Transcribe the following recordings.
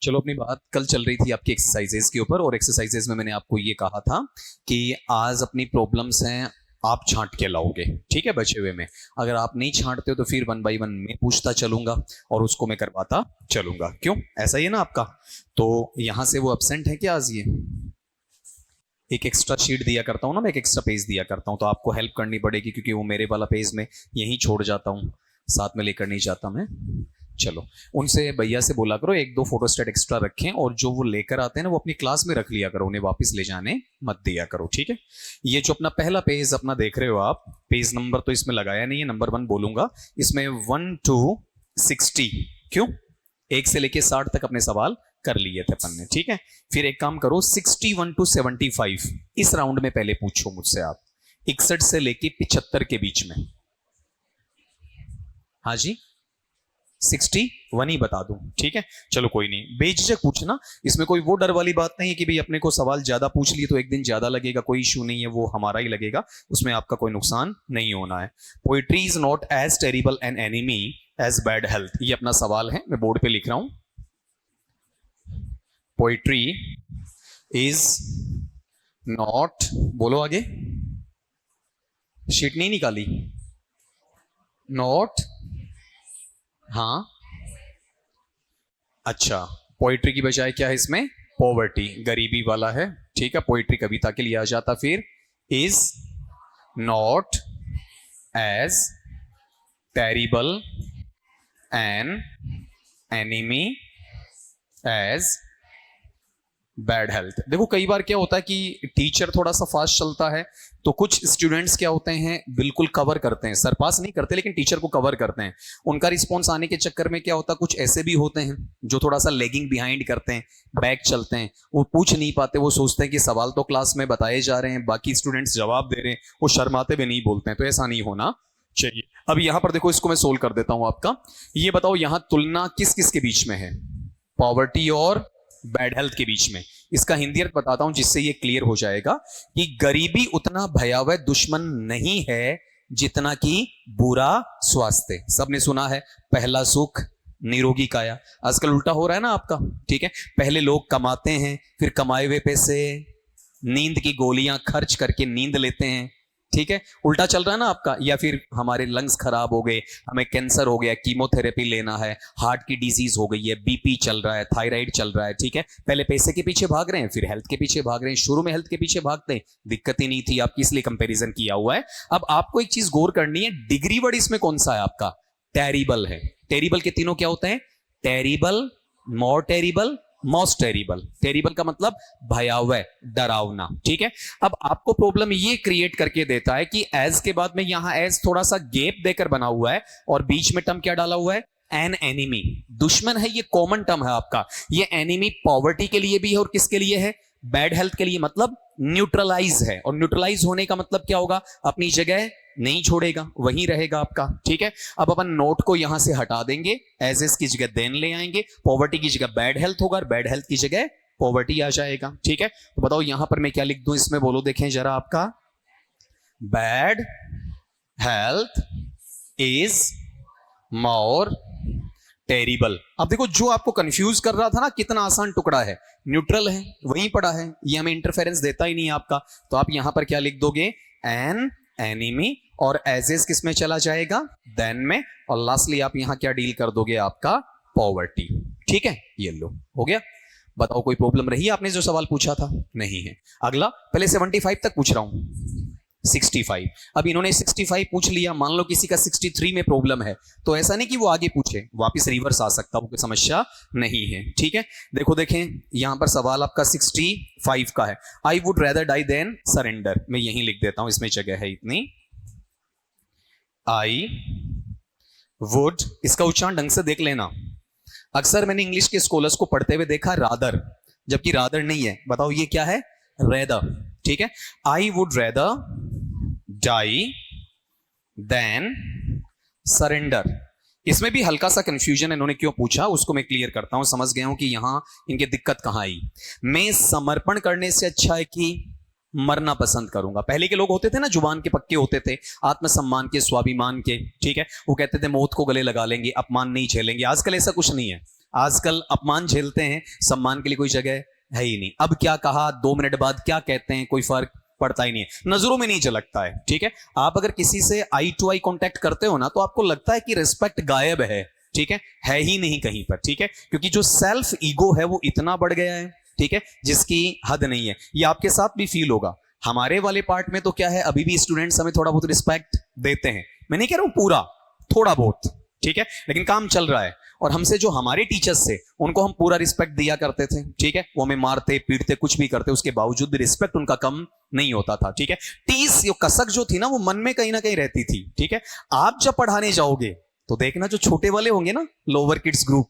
चलो, अपनी बात कल चल रही थी आपकी एक्सरसाइजेज के ऊपर, और एक्सरसाइजेज में मैंने आपको ये कहा था कि आज अपनी प्रॉब्लम्स हैं आप छांट के लाओगे, ठीक है, बचे हुए में। अगर आप नहीं छांटते हो तो फिर 1 बाय 1 मैं पूछता चलूंगा और उसको मैं करवाता चलूंगा। क्यों, ऐसा ही है ना आपका? तो यहां से वो एब्सेंट है क्या आज? ये एक एक्स्ट्रा शीट दिया करता हूँ ना मैं, एक एक्स्ट्रा पेज दिया करता हूँ, तो आपको हेल्प करनी पड़ेगी क्योंकि वो मेरे वाला पेज में यहीं छोड़ जाता हूँ, साथ में लेकर नहीं जाता मैं। चलो, उनसे भैया से बोला करो 1-2 फोटोस्टेट एक्स्ट्रा रखें, और जो वो लेकर आते हैं ना वो अपनी क्लास में रख लिया करो, उन्हें वापस ले जाने मत दिया करो, ठीक है। ये जो अपना पहला पेज अपना देख रहे हो आप, पेज नंबर तो इसमें लगाया नहीं है, नंबर 1 बोलूंगा। इसमें 1 to 60, क्यों, 1 से लेके 60 तक अपने सवाल कर लिए थे अपन ने, ठीक है। फिर एक काम करो, 61 to 75 इस राउंड में पहले पूछो मुझसे आप, 61 से लेके 75 के बीच में। हाँ जी, 61 ही बता दूं, ठीक है। चलो कोई नहीं, बेझिझक पूछना, इसमें कोई वो डर वाली बात नहीं है कि भाई अपने को सवाल ज्यादा पूछ लिए तो एक दिन ज्यादा लगेगा, कोई इशू नहीं है, वो हमारा ही लगेगा, उसमें आपका कोई नुकसान नहीं होना है। Poetry is not as terrible an enemy as bad health, ये अपना सवाल है, मैं बोर्ड पे लिख रहा हूं। पोएट्री इज नॉट, बोलो आगे, शीट नहीं निकाली, नॉट, हाँ अच्छा, पोइट्री की बजाय क्या है इसमें, पॉवर्टी, गरीबी वाला है, ठीक है। पोइट्री कविता के लिए आ जाता, फिर is not as terrible an enemy as bad health. देखो कई बार क्या होता है कि टीचर थोड़ा सा फास्ट चलता है, तो कुछ स्टूडेंट्स क्या होते हैं, बिल्कुल कवर करते हैं, सरपास नहीं करते लेकिन टीचर को कवर करते हैं। उनका रिस्पॉन्स आने के चक्कर में क्या होता है, कुछ ऐसे भी होते हैं जो थोड़ा सा लेगिंग बिहाइंड करते हैं, बैक चलते हैं, वो पूछ नहीं पाते, वो सोचते हैं कि सवाल तो क्लास में बताए जा रहे हैं, बाकी स्टूडेंट्स जवाब दे रहे हैं, वो शर्माते भी नहीं बोलते हैं, तो ऐसा नहीं होना चाहिए। अब यहां पर देखो, इसको मैं सोल्व कर देता हूं आपका। ये बताओ यहां तुलना किस किस के बीच में है, पॉवर्टी और बैड हेल्थ के बीच में। इसका हिंदी अर्थ बताता हूं जिससे ये क्लियर हो जाएगा कि गरीबी उतना भयावह दुश्मन नहीं है जितना कि बुरा स्वास्थ्य। सबने सुना है, पहला सुख निरोगी काया। आजकल उल्टा हो रहा है ना आपका, ठीक है। पहले लोग कमाते हैं, फिर कमाए हुए पैसे नींद की गोलियां खर्च करके नींद लेते हैं, ठीक है, उल्टा चल रहा है ना आपका। या फिर हमारे लंग्स खराब हो गए, हमें कैंसर हो गया, कीमोथेरेपी लेना है, हार्ट की डिजीज हो गई है, बीपी चल रहा है, थायराइड चल रहा है, ठीक है। पहले पैसे के पीछे भाग रहे हैं, फिर हेल्थ के पीछे भाग रहे हैं। शुरू में हेल्थ के पीछे भागते हैं, दिक्कत ही नहीं थी आपकी, इसलिए कंपैरिजन किया हुआ है। अब आपको एक चीज गौर करनी है, डिग्री वर्ड इसमें कौन सा है आपका, टेरिबल है। टेरिबल के तीनों क्या होते हैं, टेरिबल, मोर टेरिबल, मोस्ट टेरिबल। टेरिबल का मतलब भयावह, डरावना, ठीक है। अब आपको प्रॉब्लम ये क्रिएट करके देता है कि एज के बाद में यहां एज थोड़ा सा गैप देकर बना हुआ है, और बीच में टर्म क्या डाला हुआ है, एन एनिमी, दुश्मन है, ये कॉमन टर्म है आपका। ये एनिमी पॉवर्टी के लिए भी है और किसके लिए है, बैड हेल्थ के लिए, मतलब न्यूट्रलाइज है। और न्यूट्रलाइज होने का मतलब क्या होगा, अपनी जगह नहीं छोड़ेगा, वहीं रहेगा आपका, ठीक है। अब अपन नोट को यहां से हटा देंगे, एज एस की जगह देन ले आएंगे, पॉवर्टी की जगह बैड हेल्थ होगा और बैड हेल्थ की जगह पॉवर्टी आ जाएगा, ठीक है। तो बताओ यहां पर मैं क्या लिख दूं इसमें, बोलो देखें जरा आपका, bad health is more terrible. अब देखो जो आपको कंफ्यूज कर रहा था ना, कितना आसान टुकड़ा है, न्यूट्रल है, वहीं पड़ा है, ये हमें इंटरफेरेंस देता ही नहीं है आपका। तो आप यहां पर क्या लिख दोगे, एन एनिमी, और एज एस किस में चला जाएगा, देन में, और लास्टली आप यहां क्या डील कर दोगे, आपका पॉवर्टी, ठीक है। ये लो हो गया। बताओ कोई प्रॉब्लम रही आपने जो सवाल पूछा था, नहीं है। अगला, पहले 75 तक पूछ रहा हूं, 65। अब इन्होंने 65 पूछ लिया, मान लो किसी का 63 में प्रॉब्लम है, तो ऐसा नहीं कि वो आगे पूछे, वापस रिवर्स आ सकता, वो कोई समस्या नहीं है, ठीक है। देखो देखें यहां पर सवाल आपका 65 का है, I would rather die than surrender. मैं यहीं लिख देता हूं, इसमें जगह है इतनी, आई वुड, इसका उच्चारण ढंग से देख लेना। अक्सर मैंने इंग्लिश के स्कॉलर्स को पढ़ते हुए देखा रादर, जबकि रादर नहीं है। बताओ ये क्या है, रेदर, ठीक है। I would rather die than surrender. इसमें भी हल्का सा कंफ्यूजन है, इन्होंने क्यों पूछा उसको मैं क्लियर करता हूं, समझ गया हूं कि यहां इनकी दिक्कत कहां आई। मैं समर्पण करने से अच्छा है कि मरना पसंद करूंगा। पहले के लोग होते थे ना, जुबान के पक्के होते थे, आत्मसम्मान के, स्वाभिमान के, ठीक है, वो कहते थे मौत को गले लगा लेंगे, अपमान नहीं झेलेंगे। आजकल ऐसा कुछ नहीं है, आजकल अपमान झेलते हैं, सम्मान के लिए कोई जगह है ही नहीं। अब क्या कहा, 2 मिनट बाद क्या कहते हैं, कोई फर्क पड़ता ही नहीं है, नजरों में नहीं झलकता है। ठीक है, आप अगर किसी से आई टू आई कांटेक्ट करते हो ना, तो आपको लगता है कि रिस्पेक्ट गायब है। ठीक है ही नहीं कहीं पर। ठीक है, क्योंकि जो सेल्फ ईगो है वो इतना बढ़ गया है, ठीक है, जिसकी हद नहीं है। ये आपके साथ भी फील होगा। हमारे वाले पार्ट में तो क्या है, अभी भी स्टूडेंट्स हमें थोड़ा बहुत रिस्पेक्ट देते हैं। मैं नहीं कह रहा हूं पूरा, थोड़ा बहुत, ठीक है, लेकिन काम चल रहा है। और हमसे जो हमारे टीचर्स थे, उनको हम पूरा रिस्पेक्ट दिया करते थे। ठीक है, वो हमें मारते पीटते कुछ भी करते, उसके बावजूद भी रिस्पेक्ट उनका कम नहीं होता था। ठीक है, टीस यो कसक जो थी ना, वो मन में कहीं ना कहीं रहती थी। ठीक है, आप जब पढ़ाने जाओगे तो देखना, जो छोटे वाले होंगे ना, लोअर किड्स ग्रुप,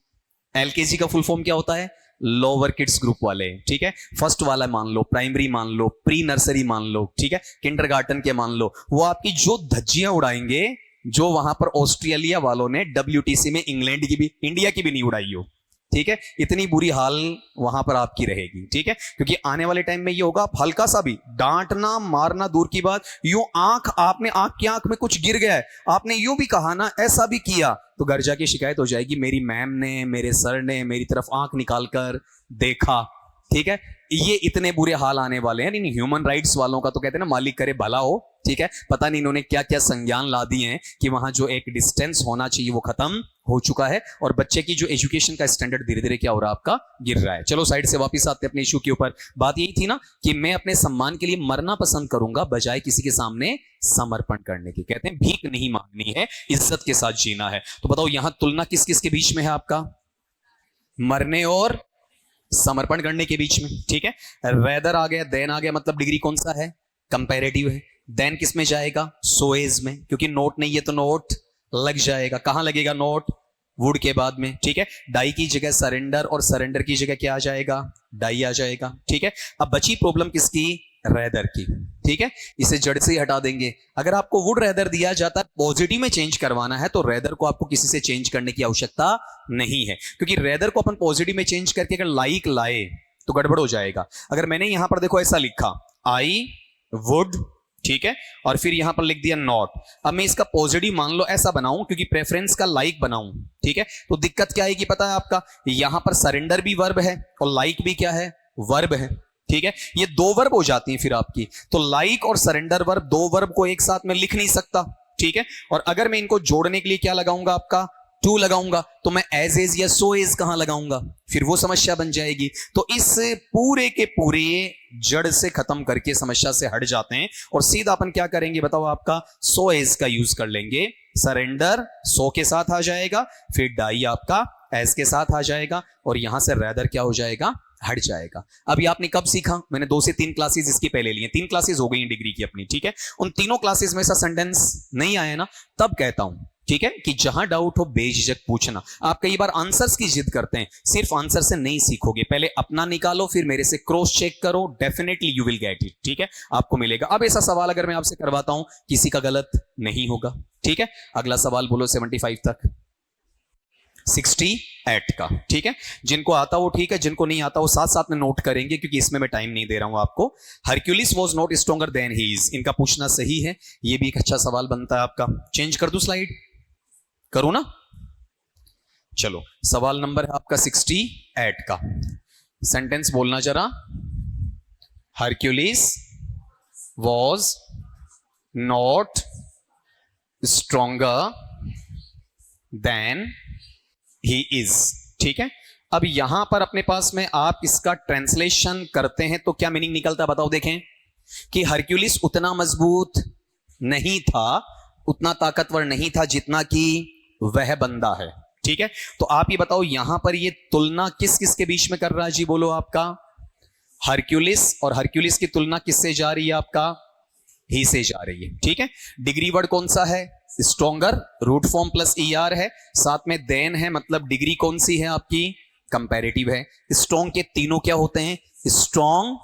एलकेजी का फुल फॉर्म क्या होता है, लोअर किड्स ग्रुप वाले। ठीक है, फर्स्ट वाला मान लो, प्राइमरी मान लो, प्री नर्सरी मान लो, ठीक है, किंडरगार्टन के मान लो, वो आपकी जो धज्जियां उड़ाएंगे, जो वहां पर ऑस्ट्रेलिया वालों ने WTC में इंग्लैंड की भी, इंडिया की भी नहीं उड़ाई हो। ठीक है, इतनी बुरी हाल वहां पर आपकी रहेगी। ठीक है, क्योंकि आने वाले टाइम में ये होगा, आप हल्का सा भी डांटना मारना दूर की बात, यूं आपने आंख की आंख में कुछ गिर गया है, आपने यूं भी कहा ना, ऐसा भी किया, तो घर जाके शिकायत हो जाएगी, मेरी मैम ने, मेरे सर ने मेरी तरफ आंख निकाल कर देखा। ठीक है, ये इतने बुरे हाल आने वाले हैं। नहीं, ह्यूमन राइट्स वालों का तो कहते हैं ना, मालिक करे भला हो। ठीक है, पता नहीं इन्होंने क्या क्या संज्ञान ला दिए हैं कि वहां जो एक डिस्टेंस होना चाहिए वो खत्म हो चुका है, और बच्चे की जो एजुकेशन का स्टैंडर्ड धीरे धीरे क्या हो रहा है, आपका गिर रहा है। चलो साइड से वापस आते हैं अपने इशू के ऊपर। बात यही थी ना कि मैं अपने सम्मान के लिए मरना पसंद करूंगा बजाय किसी के सामने समर्पण करने की। कहते हैं भीख नहीं मांगनी है, इज्जत के साथ जीना है। तो बताओ यहां तुलना किस किस के बीच में है, आपका मरने और समर्पण करने के बीच में। ठीक है, रेदर आ गया, देन आ गया, मतलब डिग्री कौन सा है, कंपैरेटिव है। देन किस में जाएगा, सोएज में, क्योंकि नोट नहीं है तो नोट लग जाएगा। कहां लगेगा नोट, वुड के बाद में। ठीक है, डाई की जगह सरेंडर, और सरेंडर की जगह क्या आ जाएगा, डाई आ जाएगा। ठीक है, अब बची प्रॉब्लम किसकी, रेदर की। ठीक है, इसे जड़ से ही हटा देंगे। अगर आपको वुड रेदर दिया जाता है, पॉजिटिव में चेंज करवाना है, तो रेदर को आपको किसी से चेंज करने की आवश्यकता नहीं है, क्योंकि रेदर को अपन पॉजिटिव में चेंज करके अगर लाइक लाए तो गड़बड़ हो जाएगा। अगर मैंने यहां पर देखो ऐसा लिखा, आई वुड, ठीक है, और फिर यहां पर लिख दिया नॉट। अब मैं इसका पॉजिटिव मान लो ऐसा बनाऊं, क्योंकि प्रेफरेंस का लाइक बनाऊं। ठीक है, तो दिक्कत क्या आएगी पता है आपका, यहां पर सरेंडर भी वर्ब है और लाइक भी क्या है, वर्ब है। ठीक है, ये 2 वर्ब हो जाती हैं फिर आपकी, तो लाइक और सरेंडर वर्ब, 2 वर्ब को एक साथ में लिख नहीं सकता। ठीक है, और अगर मैं इनको जोड़ने के लिए क्या लगाऊंगा, आपका टू लगाऊंगा, तो मैं एज एज या सो एज कहां लगाऊंगा, फिर वो समस्या बन जाएगी। तो इस पूरे के पूरे जड़ से खत्म करके समस्या से हट जाते हैं, और सीधा अपन क्या करेंगे बताओ, आपका सो एज का यूज कर लेंगे। सरेंडर सो के साथ आ जाएगा, फिर डाई आपका एज के साथ आ जाएगा, और यहां से रेदर क्या हो जाएगा, हट जाएगा। अभी आपने कब सीखा, मैंने 2 से 3 क्लासेस इसकी पहले लिए, 3 क्लासेस हो गई डिग्री की अपनी। ठीक है, उन तीनों क्लासेस में ऐसा सेंटेंस नहीं आया ना, तब कहता हूं, ठीक है, कि जहां डाउट हो बेझिझक पूछना। आप कई बार आंसर्स की जिद करते हैं, सिर्फ आंसर से नहीं सीखोगे, पहले अपना निकालो, फिर मेरे से क्रॉस चेक करो, definitely you will get it. ठीक है, आपको मिलेगा। अब ऐसा सवाल अगर मैं आपसे करवाता हूं, किसी का गलत नहीं होगा। ठीक है, अगला सवाल बोलो 75 तक, 68 का। ठीक है, जिनको आता वो ठीक है, जिनको नहीं आता वो साथ साथ में नोट करेंगे, क्योंकि इसमें मैं टाइम नहीं दे रहा हूं आपको। Hercules was not stronger than he is, इनका पूछना सही है, ये भी एक अच्छा सवाल बनता है आपका। चेंज कर दूं स्लाइड, करूं ना, चलो सवाल नंबर है आपका 68 का। सेंटेंस बोलना जरा, Hercules was not stronger than he is. ठीक है, अब यहां पर अपने पास में आप इसका ट्रांसलेशन करते हैं तो क्या मीनिंग निकलता है बताओ, देखें कि हरक्यूलिस उतना मजबूत नहीं था, उतना ताकतवर नहीं था जितना कि वह बंदा है। ठीक है, तो आप ये बताओ यहां पर ये तुलना किस किस के बीच में कर रहा है जी, बोलो आपका हरक्यूलिस, और हरक्यूलिस की तुलना किससे जा रही है, आपका ही से जा रही है। ठीक है, डिग्री वर्ड कौन सा है, stronger, root form plus ER है, साथ में देन है, मतलब डिग्री कौन सी है आपकी, कंपैरेटिव है। स्ट्रॉन्ग के तीनों क्या होते हैं, स्ट्रॉन्ग,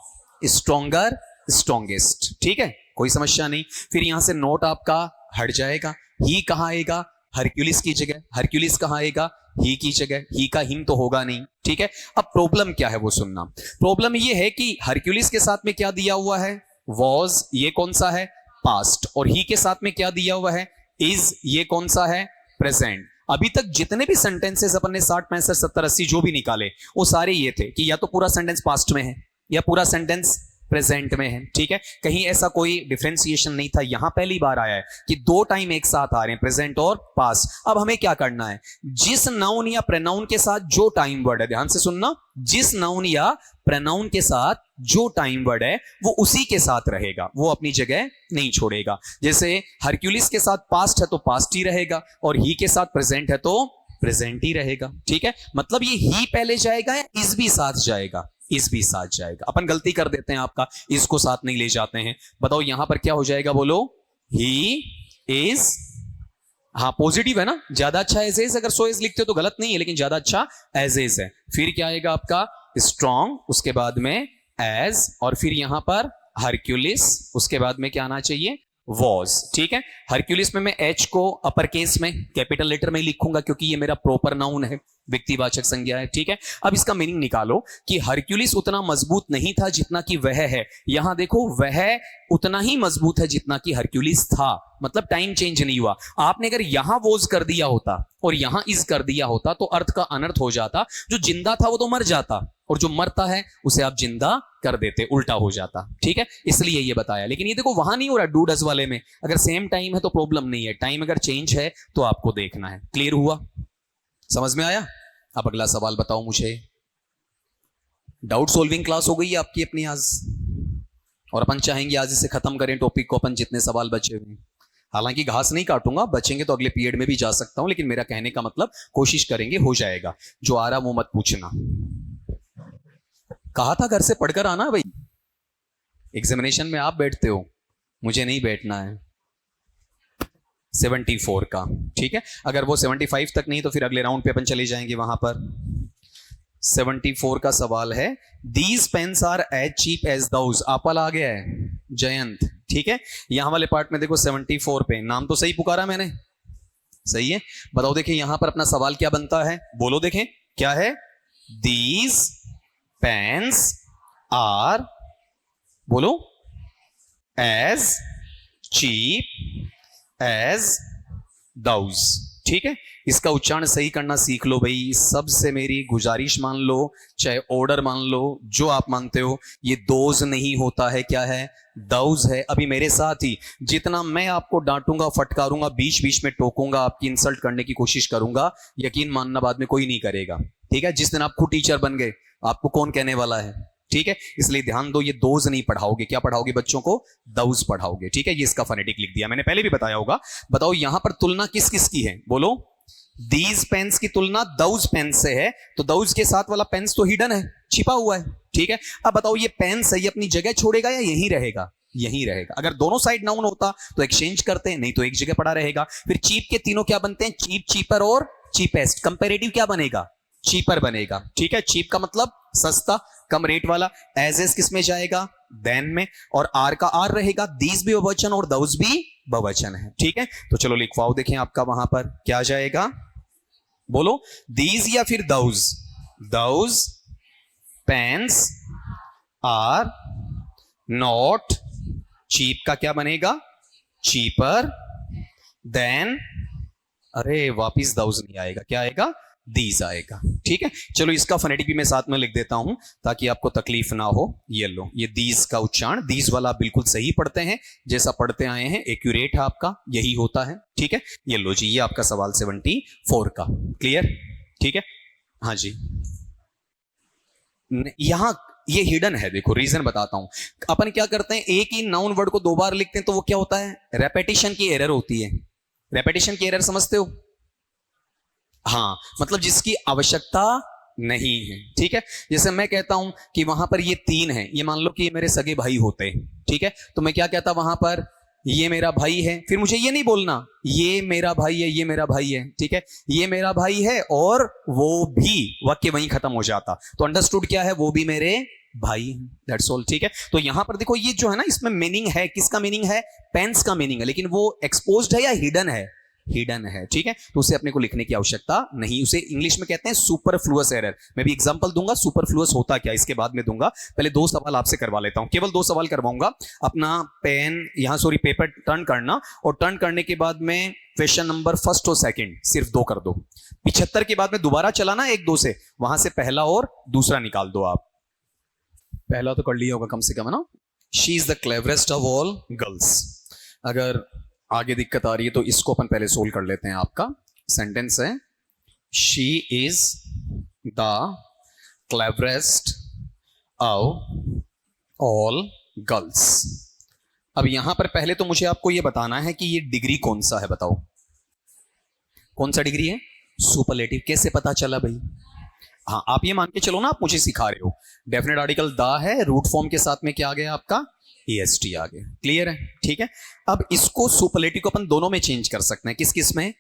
स्ट्रॉन्गर, स्ट्रॉन्गेस्ट। ठीक है, कोई समस्या नहीं। फिर यहां से नोट आपका हट जाएगा, ही कहां आएगा, हरक्यूलिस की जगह, हरक्यूलिस कहां आएगा, ही की जगह, ही का हिम तो होगा नहीं। ठीक है, अब प्रॉब्लम क्या है वो सुनना। प्रॉब्लम ये है कि हरक्यूलिस के साथ में क्या दिया हुआ है, वॉज, ये कौन सा है, पास्ट, और ही के साथ में क्या दिया हुआ है, इज, ये कौन सा है, प्रेजेंट। अभी तक जितने भी सेंटेंसेस अपन ने 60 65 70 80 जो भी निकाले वो सारे ये थे कि या तो पूरा सेंटेंस पास्ट में है या पूरा सेंटेंस प्रेजेंट में है। ठीक है, कहीं ऐसा कोई डिफरेंशिएशन नहीं था। यहां पहली बार आया है कि दो टाइम एक साथ आ रहे हैं, प्रेजेंट और पास्ट। अब हमें क्या करना है, जिस नाउन या प्रोनाउन के साथ जो टाइम वर्ड है, ध्यान से सुनना, जिस नाउन या प्रोनाउन के साथ जो टाइम वर्ड है वो उसी के साथ रहेगा, वो अपनी जगह नहीं छोड़ेगा। जैसे हरक्यूलिस के साथ पास्ट है तो पास्ट ही रहेगा, और ही के साथ प्रेजेंट है तो प्रेजेंट ही रहेगा। ठीक है, मतलब ये ही पहले जाएगा या इस भी साथ जाएगा, इस भी साथ जाएगा। अपन गलती कर देते हैं, आपका इसको साथ नहीं ले जाते हैं। बताओ यहां पर क्या हो जाएगा, बोलो। ही इज, हाँ पॉजिटिव है ना, ज्यादा अच्छा एज इज, अगर सो इज लिखते हो तो गलत नहीं है, लेकिन ज्यादा अच्छा एज इज है। फिर क्या आएगा आपका स्ट्रॉन्ग, उसके बाद में एज, और फिर यहां पर हरक्यूलिस, उसके बाद में क्या आना चाहिए, वॉज। ठीक है, हरक्यूलिस में मैं एच को अपर केस में कैपिटल लेटर में लिखूंगा क्योंकि ये मेरा प्रॉपर नाउन है, व्यक्तिवाचक संज्ञा है। ठीक है, अब इसका मीनिंग निकालो कि हरक्यूलिस उतना मजबूत नहीं था जितना कि वह है। यहां देखो, वह उतना ही मजबूत है जितना कि हरक्यूलिस था, मतलब टाइम चेंज नहीं हुआ। आपने अगर यहां वोज कर दिया होता और यहां इज कर दिया होता तो अर्थ का अनर्थ हो जाता। जो जिंदा था वो तो मर जाता, और जो मरता है उसे आप जिंदा कर देते, उल्टा हो जाता। ठीक है, इसलिए ये बताया। लेकिन ये देखो वहां नहीं हो रहा, डू डज वाले में अगर सेम टाइम है तो प्रॉब्लम नहीं है, टाइम अगर चेंज है तो आपको देखना है। क्लियर हुआ, समझ में आया? अब अगला सवाल बताओ मुझे। डाउट सॉल्विंग क्लास हो गई है आपकी अपनी आज, और अपन चाहेंगे आज इसे खत्म करें टॉपिक को, अपन जितने सवाल बचे हुए। हालांकि घास नहीं काटूंगा, बचेंगे तो अगले पीरियड में भी जा सकता हूं, लेकिन मेरा कहने का मतलब कोशिश करेंगे हो जाएगा। जो आ रहा वो मत पूछना। कहा था घर से पढ़कर आना भाई, एग्जामिनेशन में आप बैठते हो, मुझे नहीं बैठना है। 74 का, ठीक है, अगर वो 75 तक नहीं तो फिर अगले राउंड पे अपन चले जाएंगे वहां पर। 74 का सवाल है, these pens are as cheap as those. आपल आ गया है जयंत, ठीक है। यहां वाले पार्ट में देखो 74 पे, नाम तो सही पुकारा मैंने, सही है। बताओ देखें यहां पर अपना सवाल क्या बनता है, बोलो देखें क्या है। दीज पेन्स आर, बोलो, एज चीप एज दाउज। ठीक है, इसका उच्चारण सही करना सीख लो भाई, सबसे मेरी गुजारिश मान लो, चाहे ऑर्डर मान लो, जो आप मानते हो। ये दोज नहीं होता है, क्या है, दाउज है। अभी मेरे साथ ही जितना मैं आपको डांटूंगा, फटकारूंगा, बीच बीच में टोकूंगा, आपकी इंसल्ट करने की कोशिश करूंगा, यकीन मानना बाद में कोई नहीं करेगा। ठीक है, जिस दिन आप खुद टीचर बन गए आपको कौन कहने वाला है। ठीक है, इसलिए ध्यान दो, ये दोज नहीं पढ़ाओगे, क्या पढ़ाओगे बच्चों को, दाउज पढ़ाओगे। ठीक है, ये इसका फोनेटिक लिख दिया मैंने, पहले भी बताया होगा। बताओ यहां पर तुलना किस किस की है, बोलो। दीज पेन्स की तुलना दाउज पेन्स से है, तो दाउज के साथ वाला पेन्स तो हिडन है, छिपा हुआ है। ठीक है, अब बताओ ये पेन्स है, ये अपनी जगह छोड़ेगा या यहीं रहेगा, यहीं रहेगा। अगर दोनों साइड नाउन होता तो एक्सचेंज करते हैं, नहीं तो एक जगह पड़ा रहेगा। फिर चीप के तीनों क्या बनते हैं, चीप, चीपर और चीपेस्ट। कंपेरेटिव क्या बनेगा, चीपर बनेगा। ठीक है, चीप का मतलब सस्ता, कम रेट वाला। एज एस किस में जाएगा, देन में, और आर का आर रहेगा। दीज भी बहुवचन और दाउज भी बहुवचन है। ठीक है, तो चलो लिखवाओ, देखें आपका वहां पर क्या जाएगा, बोलो। दीज या फिर दाउज, दाउज पेन्स आर नॉट चीप का क्या बनेगा, चीपर देन, अरे वापिस दाउज नहीं आएगा, क्या आएगा, दीज आएगा। ठीक है, चलो इसका फोनेटिक भी मैं साथ में लिख देता हूं ताकि आपको तकलीफ ना हो। ये लो, ये दीज का उच्चारण, दीज वाला आप बिल्कुल सही पढ़ते हैं, जैसा पढ़ते आए हैं, एक्यूरेट है आपका, यही होता है। ठीक है, ये लो जी, ये आपका सवाल 74 का। क्लियर, ठीक है, हाँ जी। यहां ये हिडन है, देखो रीजन बताता हूं। अपन क्या करते हैं, एक ही नाउन वर्ड को दो बार लिखते हैं तो वो क्या होता है, रेपिटेशन की एरर होती है। रेपिटेशन की एरर समझते हो, हाँ, मतलब जिसकी आवश्यकता नहीं है। ठीक है, जैसे मैं कहता हूं कि वहां पर ये 3 है, ये मान लो कि ये मेरे सगे भाई होते हैं। ठीक है, तो मैं क्या कहता वहां पर, ये मेरा भाई है, फिर मुझे ये नहीं बोलना ये मेरा भाई है, ये मेरा भाई है। ठीक है, ये मेरा भाई है और वो भी, वाक्य वहीं खत्म हो जाता। तो अंडरस्टूड क्या है, वो भी मेरे भाई, दैट्स ऑल। ठीक है, तो यहां पर देखो ये जो है ना, इसमें मीनिंग है, किसका मीनिंग है, पेंस का मीनिंग है, लेकिन वो एक्सपोज्ड है या हिडन है, हिडन है। ठीक है, तो उसे अपने को लिखने की आवश्यकता नहीं, उसे इंग्लिश में कहते हैं सुपरफ्लुअस एरर। मैं भी एग्जांपल दूंगा सुपरफ्लुअस होता क्या, इसके बाद में दूंगा। पहले 2 सवाल आपसे करवा लेता हूं, केवल 2 सवाल करवाऊंगा। अपना पेन यहां, सॉरी पेपर टर्न करना, और टर्न करने के बाद में क्वेश्चन नंबर फर्स्ट और सेकंड सिर्फ 2 कर दो, 75 के बाद में दोबारा चलाना 1-2 से, वहां से पहला और दूसरा निकाल दो आप। पहला तो कर लिया होगा कम से कम, है ना। She is the cleverest of all girls. अगर आगे दिक्कत आ रही है तो इसको अपन पहले सोल्व कर लेते हैं। आपका सेंटेंस है she is the cleverest of all girls. अब यहां पर पहले तो मुझे आपको यह बताना है कि ये डिग्री कौन सा है, बताओ कौन सा डिग्री है? सुपरलेटिव। कैसे पता चला भाई? हाँ, आप ये मान के चलो ना, आप मुझे सिखा रहे हो। डेफिनेट आर्टिकल द है, रूट फॉर्म के साथ में क्या आ गया आपका? est आ गया। क्लियर है? ठीक है। अब इसको सुपरलेटिव को अपन दोनों में चेंज कर सकते हैं। किस किस में?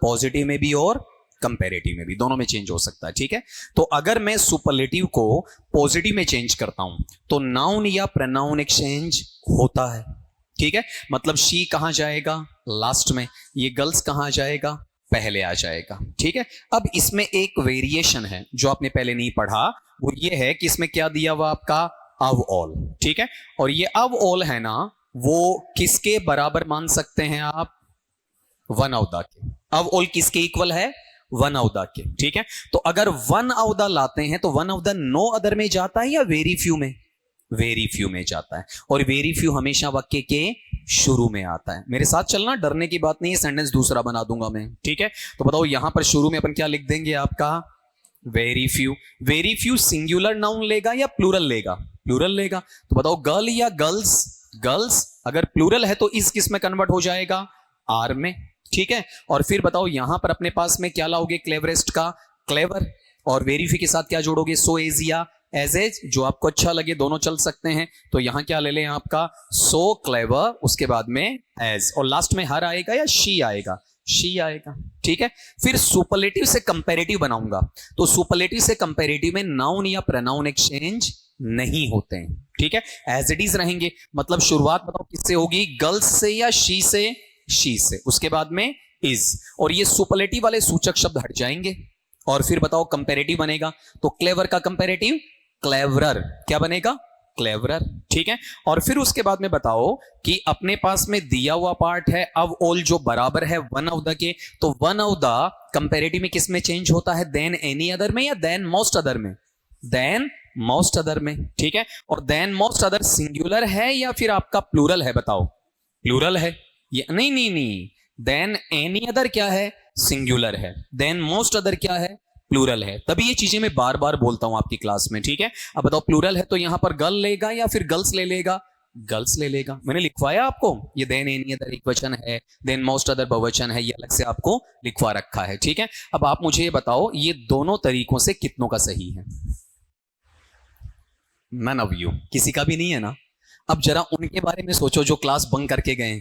पॉजिटिव में भी और कंपैरेटिव में भी, दोनों में चेंज हो सकता है। ठीक है। तो अगर मैं सुपरलेटिव को पॉजिटिव में चेंज करता हूं तो नाउन या प्रोनाउन एक्सचेंज होता है। ठीक है। मतलब शी कहां जाएगा? लास्ट में। ये गर्ल्स कहां जाएगा? पहले आ जाएगा। ठीक है। अब इसमें एक वेरिएशन है जो आपने पहले नहीं पढ़ा, वो ये है कि इसमें क्या दिया हुआ आपका? अब ऑल। ठीक है। और ये अब ऑल है ना, वो किसके बराबर मान सकते हैं आप? वन ऑफ द के। अब ऑल किसके इक्वल है? वन ऑफ द के। ठीक है। तो अगर वन ऑफ द लाते हैं तो one of the no other में जाता है या वेरी फ्यू में? वेरी फ्यू में जाता है। और वेरी फ्यू हमेशा वाक्य के शुरू में आता है। मेरे साथ चलना, डरने की बात नहीं है। सेंटेंस दूसरा बना दूंगा मैं। ठीक है। तो बताओ यहां पर शुरू में अपन क्या लिख देंगे आपका? Very few. Very few singular noun लेगा या प्लूरल लेगा? प्लूरल लेगा। तो बताओ गर्ल या गर्ल्स? गर्ल्स। अगर प्लूरल है तो इस किस में कन्वर्ट हो जाएगा? आर में। ठीक है। और फिर बताओ यहां पर अपने पास में क्या लाओगे? क्लेवरेस्ट का क्लेवर। और वेरीफी के साथ क्या जोड़ोगे? सो एज या एज एज, जो आपको अच्छा लगे, दोनों चल सकते हैं। तो यहां क्या ले लें आपका? सो क्लेवर, उसके बाद में एज, और लास्ट में हर आएगा या शी आएगा? शी आएगा। ठीक है। फिर सुपरलेटिव से कंपैरेटिव बनाऊंगा। तो सुपरलेटिव से कंपैरेटिव में नाउन या प्रोनाउन एक्सचेंज नहीं होते हैं। ठीक है। एज इट इज रहेंगे। मतलब शुरुआत बताओ किससे होगी? गर्ल्स से या शी से? शी से। उसके बाद में इज, और ये सुपरलेटिव वाले सूचक शब्द हट जाएंगे। और फिर बताओ कंपैरेटिव बनेगा। तो क्लेवर का कंपैरेटिव क्लेवरर। क्या बनेगा? क्लेवरर। ठीक है। और फिर उसके बाद में बताओ कि अपने पास में दिया हुआ पार्ट है अब ऑल, जो बराबर है वन ऑफ द के। तो वन ऑफ द कंपैरेटिव में किस में चेंज होता है? देन एनी अदर में या देन मोस्ट अदर में? देन मोस्ट अदर में। ठीक है। और देन मोस्ट अदर सिंगुलर है या फिर आपका प्लूरल है? बताओ। प्लूरल है। ये नहीं नहीं नहीं, देन एनी अदर क्या है? सिंगुलर है। देन मोस्ट अदर क्या है? प्लूरल है। तभी ये चीजें मैं बार बार बोलता हूं आपकी क्लास में। ठीक है। अब बताओ प्लूरल है तो यहां पर गर्ल लेगा या फिर गर्ल्स ले लेगा? गर्ल्स ले लेगा। मैंने लिखवाया आपको, ये देन एनी अदर एक वचन है, देन मोस्ट अदर बहुवचन है, ये अलग से आपको लिखवा रखा है। ठीक है। अब आप मुझे ये बताओ ये दोनों तरीकों से कितनों का सही है? नन ऑफ यू, किसी का भी नहीं है ना। अब जरा उनके बारे में सोचो जो क्लास बंक करके गए।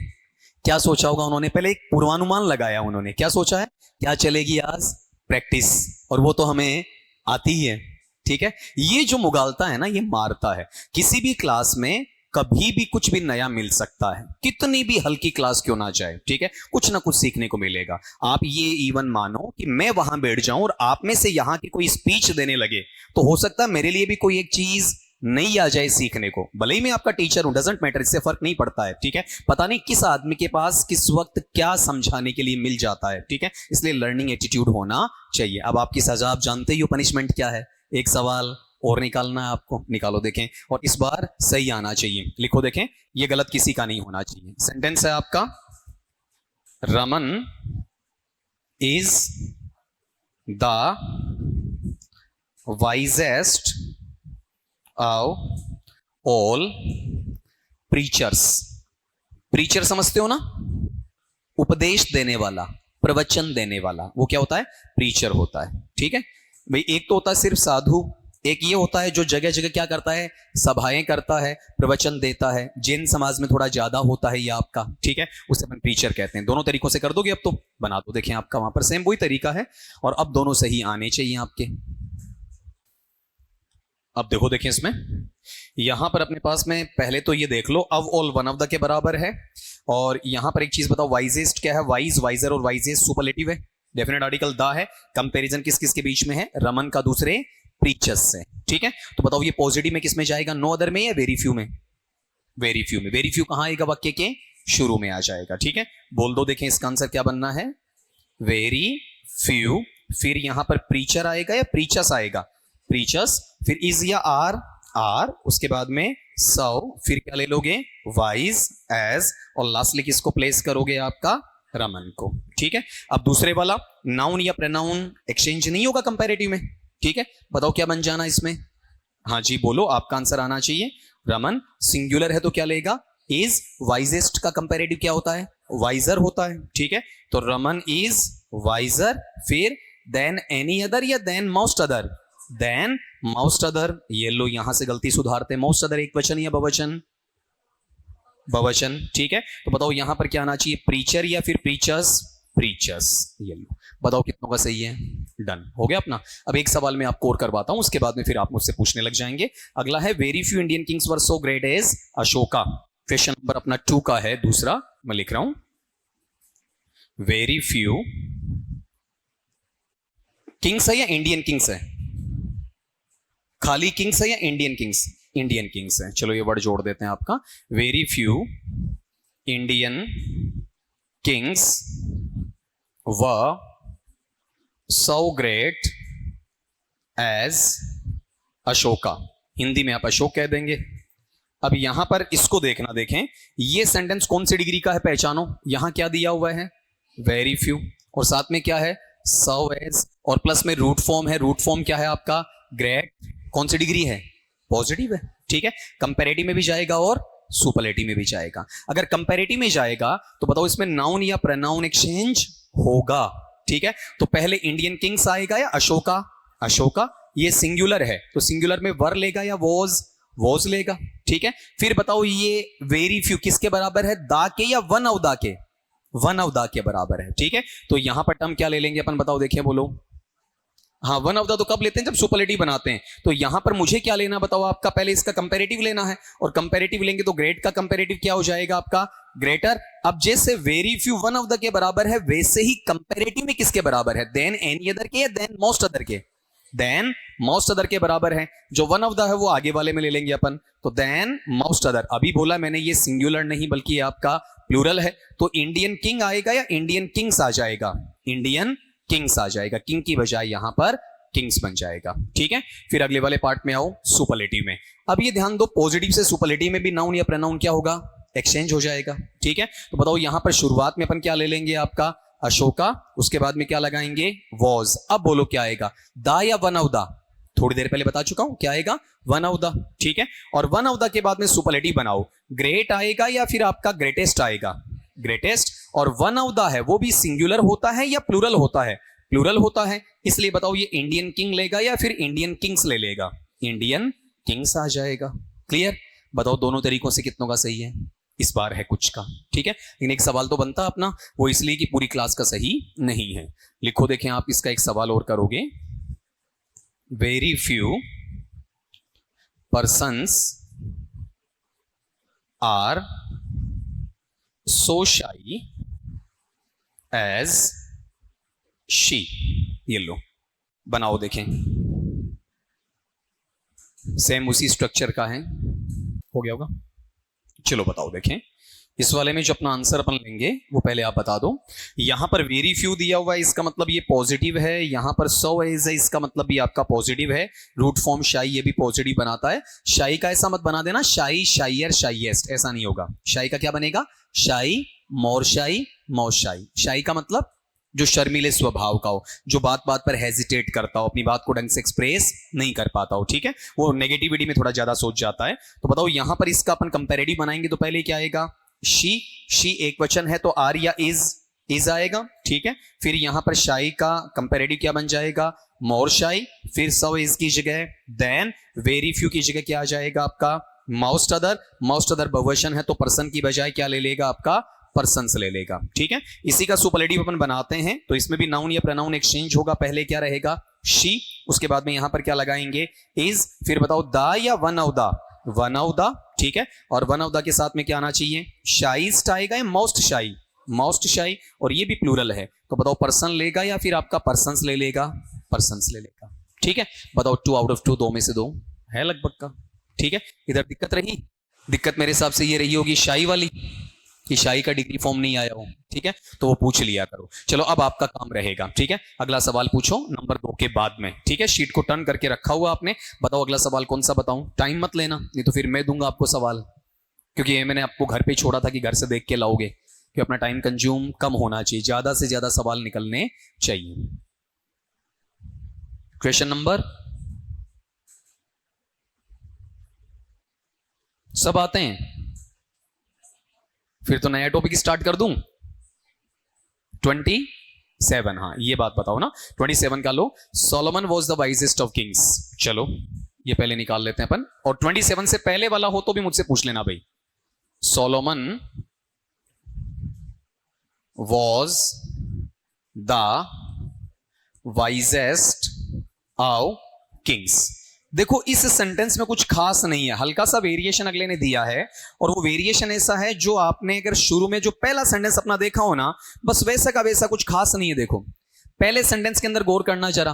क्या सोचा होगा उन्होंने? पहले एक पूर्वानुमान लगाया उन्होंने। क्या सोचा है? क्या चलेगी आज? प्रैक्टिस। और वो तो हमें आती ही है। ठीक है। ये जो मुगालता है ना, ये मारता है। किसी भी क्लास में कभी भी कुछ भी नया मिल सकता है, कितनी भी हल्की क्लास क्यों ना जाए। ठीक है। कुछ ना कुछ सीखने को मिलेगा। आप ये इवन मानो कि मैं वहां बैठ जाऊं और आप में से यहां की कोई स्पीच देने लगे, तो हो सकता है मेरे लिए भी कोई एक चीज नहीं आ जाए सीखने को। भले ही मैं आपका टीचर हूं, डजंट मैटर, इससे फर्क नहीं पड़ता है। ठीक है। पता नहीं किस आदमी के पास किस वक्त क्या समझाने के लिए मिल जाता है। ठीक है। इसलिए लर्निंग एटीट्यूड होना चाहिए। अब आपकी सजा आप जानते ही हो, पनिशमेंट क्या है? एक सवाल और निकालना है आपको। निकालो देखें, और इस बार सही आना चाहिए। लिखो देखें, ये गलत किसी का नहीं होना चाहिए। सेंटेंस है आपका, Raman is the wisest of all preachers. Preacher समझते हो ना? उपदेश देने वाला, प्रवचन देने वाला, वो क्या होता है? प्रीचर होता है। ठीक है भाई। एक तो होता है सिर्फ साधु, एक ये होता है जो जगह जगह क्या करता है? सभाएं करता है, प्रवचन देता है। जैन समाज में थोड़ा ज्यादा होता है ये आपका। ठीक है। उसे अपन प्रीचर कहते हैं। दोनों तरीकों से कर दोगे? अब तो बना दो। देखें आपका वहां पर सेम वही तरीका है, और अब दोनों सही आने चाहिए आपके। अब देखो, देखें इसमें यहां पर अपने पास में पहले तो ये देख लो, अब ऑल वन ऑफ द के बराबर है। और यहां पर एक चीज बताओ, वाइजेस्ट क्या है? वाइज, वाइजर और वाइजेस्ट सुपरलेटिव है। डेफिनेट आर्टिकल द है। कंपैरिजन किस किस के बीच में है? रमन का दूसरे प्रीचर्स से। ठीक है। तो बताओ ये पॉजिटिव में किस में जाएगा? नो अदर में या वेरी फ्यू में? वेरी फ्यू में। वेरी फ्यू कहां आएगा? वाक्य के शुरू में आ जाएगा। ठीक है, बोल दो, देखें इसका आंसर क्या बनना है, वेरी फ्यू, फिर यहां पर प्रीचर आएगा या प्रीचस आएगा, प्रीचस, फिर इज या आर, आर, उसके बाद में सौ, फिर क्या ले लोगे, वाइज, एज, और लास्टली किसको प्लेस करोगे, आपका रमन को। ठीक है, अब दूसरे वाला नाउन या प्रोनाउन एक्सचेंज नहीं होगा कंपैरेटिव में। ठीक है, बताओ क्या बन जाना इसमें, हाँ जी बोलो, आपका आंसर आना चाहिए। रमन सिंगुलर है तो क्या लेगा, इज, वाइजेस्ट का कंपैरेटिव क्या होता है, वाइजर होता है। ठीक है, तो रमन इज वाइजर, फिर देन एनी अदर या than most other, than most other. ये लो यहां से गलती सुधारते, मोस्ट अदर एक वचन या बहुवचन, बहुवचन। ठीक है, तो बताओ यहां पर क्या आना चाहिए, प्रीचर या फिर प्रीचर्स, प्रीचर्स। ये लो, बताओ कितनों का सही है, डन हो गया अपना। अब एक सवाल मैं आपको और करवाता हूं, उसके बाद में फिर आप मुझसे पूछने लग जाएंगे। अगला है, very few Indian kings were so great as Ashoka. Question number अपना 2 का है, दूसरा मैं लिख रहा हूं, वेरी फ्यू किंग्स है या इंडियन किंग्स है, खाली किंग्स है या इंडियन किंग्स, इंडियन किंग्स है। चलो ये वर्ड जोड़ देते हैं आपका, very few Indian kings were so great as Ashoka. Hindi में आप अशोक कह देंगे। अब यहां पर इसको देखना, देखें ये सेंटेंस कौन सी डिग्री का है, पहचानो। यहां क्या दिया हुआ है, वेरी फ्यू, और साथ में क्या है, सो एज, और प्लस में रूट फॉर्म है। रूट फॉर्म क्या है आपका, ग्रेट, कौन सी डिग्री है, पॉजिटिव है। ठीक है, कंपैरेटिव में भी जाएगा और सुपरलेटिव में भी जाएगा। अगर कंपैरेटिव में जाएगा तो बताओ इसमें नाउन या प्रोनाउन एक्सचेंज होगा। ठीक है, तो पहले इंडियन किंग्स आएगा या अशोका, अशोका, ये सिंगुलर है तो सिंगुलर में वर लेगा या वॉज लेगा। ठीक है, फिर बताओ ये वेरी फ्यू किसके बराबर है, दा के या वन ऑफ दा के, वन ऑफ दा के बराबर है। ठीक है, तो यहां पर टर्म क्या ले लेंगे अपन, बताओ, देखिए बोलो, हाँ वन ऑफ द तो कब लेते हैं, जब सुपरलेटिव बनाते हैं। तो यहां पर मुझे क्या लेना बताओ, आपका पहले इसका कंपैरेटिव लेना है, और कंपैरेटिव लेंगे तो ग्रेट का कंपैरेटिव क्या हो जाएगा आपका, ग्रेटर। अब जैसे very few one of the के बराबर है, वैसे ही कंपैरेटिव में किसके बराबर है, देन एनी अदर के या देन मोस्ट अदर के, देन मोस्ट अदर के बराबर है। जो वन ऑफ द है वो आगे वाले में ले लेंगे अपन, तो देन मोस्ट अदर। अभी बोला मैंने ये सिंगुलर नहीं बल्कि ये आपका प्लूरल है, तो इंडियन किंग आएगा या इंडियन किंग्स आ जाएगा, इंडियन किंग्स आ जाएगा, किंग की बजाय यहां पर किंग्स बन जाएगा। ठीक है, फिर अगले वाले पार्ट में आओ, सुपरलेटिव में। अब ये ध्यान दो, पॉजिटिव से सुपरलेटिव में भी नाउन या प्रोनाउन क्या होगा, एक्सचेंज हो जाएगा। ठीक है, तो बताओ यहां पर शुरुआत में अपन क्या ले लेंगे, आपका अशोका, उसके बाद में क्या लगाएंगे, वॉज। अब बोलो क्या आएगा, दा या वन ऑफ द, थोड़ी देर पहले बता चुका हूं क्या आएगा, वन ऑफ द। ठीक है, और वन ऑफ द के बाद में सुपरलेटिव बनाओ, ग्रेट आएगा या फिर आपका ग्रेटेस्ट आएगा, ग्रेटेस्ट। और वन ऑफ द है वो भी सिंगुलर होता है या प्लूरल होता है, प्लूरल होता है, इसलिए बताओ ये इंडियन किंग लेगा या फिर इंडियन किंग्स ले लेगा, इंडियन किंग्स आ जाएगा। क्लियर, बताओ दोनों तरीकों से कितनों का सही है, इस बार है कुछ का। ठीक है, लेकिन एक सवाल तो बनता अपना, वो इसलिए कि पूरी क्लास का सही नहीं है। लिखो, देखें आप इसका एक सवाल और करोगे, very few persons are so shy as she. ये लो बनाओ, देखें सेम उसी स्ट्रक्चर का है, हो गया होगा। चलो बताओ, देखें इस वाले में जो अपना आंसर अपन लेंगे वो पहले आप बता दो। यहां पर वेरी फ्यू दिया हुआ है, इसका मतलब ये पॉजिटिव है। यहां पर सो एज है, इसका मतलब भी आपका पॉजिटिव है। रूट फॉर्म शाई ये भी पॉजिटिव बनाता है। शाई का ऐसा मत बना देना शाई, शाइयर, शाइएस्ट, ऐसा नहीं होगा। शाई का क्या बनेगा, शाई, मोर शाई, मोस्ट शाई। शाई का मतलब जो शर्मीले स्वभाव का हो, जो बात बात पर हेजिटेट करता हो, अपनी बात को ढंग से एक्सप्रेस नहीं कर पाता हो। ठीक है, वो नेगेटिविटी में थोड़ा ज्यादा सोच जाता है। तो बताओ यहां पर इसका अपन कंपैरेटिव बनाएंगे तो पहले क्या आएगा, शी, शी एक वचन है तो आर या इज आएगा। ठीक है, फिर यहां पर शाई का कंपैरेटिव क्या बन जाएगा, मोर शाई, फिर सो इज की जगह देन, वेरी फ्यू की जगह क्या आ जाएगा आपका, मोस्ट अदर। मोस्ट अदर बहुवचन है तो पर्सन की बजाय क्या ले लेगा आपका, पर्सन्स ले लेगा। ठीक है, इसी का सुपरलेटिव अपन बनाते हैं तो इसमें भी नाउन या प्रोनाउन एक्सचेंज होगा। पहले क्या रहेगा, शी, उसके बाद में यहां पर क्या लगाएंगे, इज, फिर बताओ दा या one of the, one of the. ठीक है, और वन ऑफ द के साथ में क्या आना चाहिए, शाइस्ट आएगा या मोस्ट शाई, मोस्ट शाई, और ये भी प्लूरल है तो बताओ पर्सन लेगा या फिर आपका पर्सन्स ले लेगा, पर्सन्स ले लेगा। ठीक है, बताओ 2 आउट ऑफ 2, 2 में से 2 है लगभग का। ठीक है, इधर दिक्कत रही, दिक्कत मेरे हिसाब से ये रही होगी शाई वाली। कि शाही का डिग्री फॉर्म नहीं आया हो, ठीक है, तो वो पूछ लिया करो। चलो अब आपका काम रहेगा, ठीक है, अगला सवाल पूछो नंबर 2 के बाद में, ठीक है। शीट को टर्न करके रखा हुआ आपने, बताओ अगला सवाल कौन सा बताऊं। टाइम मत लेना, नहीं तो फिर मैं दूंगा आपको सवाल, क्योंकि ये मैंने आपको घर पे छोड़ा था कि घर से देख के लाओगे, कि अपना टाइम कंज्यूम कम होना चाहिए, ज्यादा से ज्यादा सवाल निकलने चाहिए। क्वेश्चन नंबर, सब आते हैं? फिर तो नया टॉपिक स्टार्ट कर दूं। 27, हाँ ये बात बताओ ना, 27 का लो। Solomon was the wisest of kings. चलो ये पहले निकाल लेते हैं अपन, और 27 से पहले वाला हो तो भी मुझसे पूछ लेना भाई। Solomon was the wisest of Kings. देखो इस सेंटेंस में कुछ खास नहीं है, हल्का सा वेरिएशन अगले ने दिया है, और वो वेरिएशन ऐसा है जो आपने अगर शुरू में जो पहला सेंटेंस अपना देखा हो ना, बस वैसा का वैसा, कुछ खास नहीं है। देखो पहले सेंटेंस के अंदर गौर करना जरा,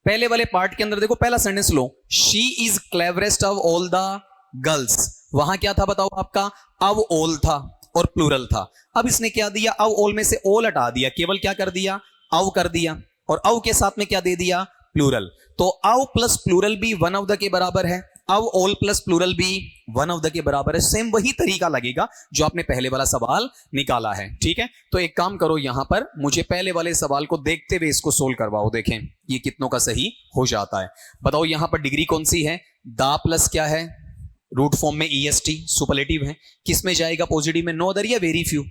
पहले वाले पार्ट के अंदर देखो, पहला sentence low, she is cleverest of all the girls. वहां क्या था बताओ आपका, ऑफ ऑल था और प्लूरल था। अब इसने क्या दिया, ऑफ ऑल में से ऑल हटा दिया, केवल क्या कर दिया, ऑफ कर दिया, और ऑफ के साथ में क्या दे दिया, प्लूरल। तो ऑफ प्लस प्लूरल भी वन ऑफ द के बराबर है, ऑफ ऑल प्लस प्लूरल भी वन ऑफ द के बराबर है। सेम वही तरीका लगेगा जो आपने पहले वाला सवाल निकाला है, ठीक है। तो एक काम करो, यहां पर मुझे पहले वाले सवाल को देखते हुए इसको सोल्व करवाओ, देखें ये कितनों का सही हो जाता है। बताओ यहां पर डिग्री कौन सी है, दा प्लस क्या है, रूट फॉर्म में ईएसटी, सुपरलेटिव है, किस में जाएगा, पॉजिटिव में, नो अदर या वेरी फ्यू,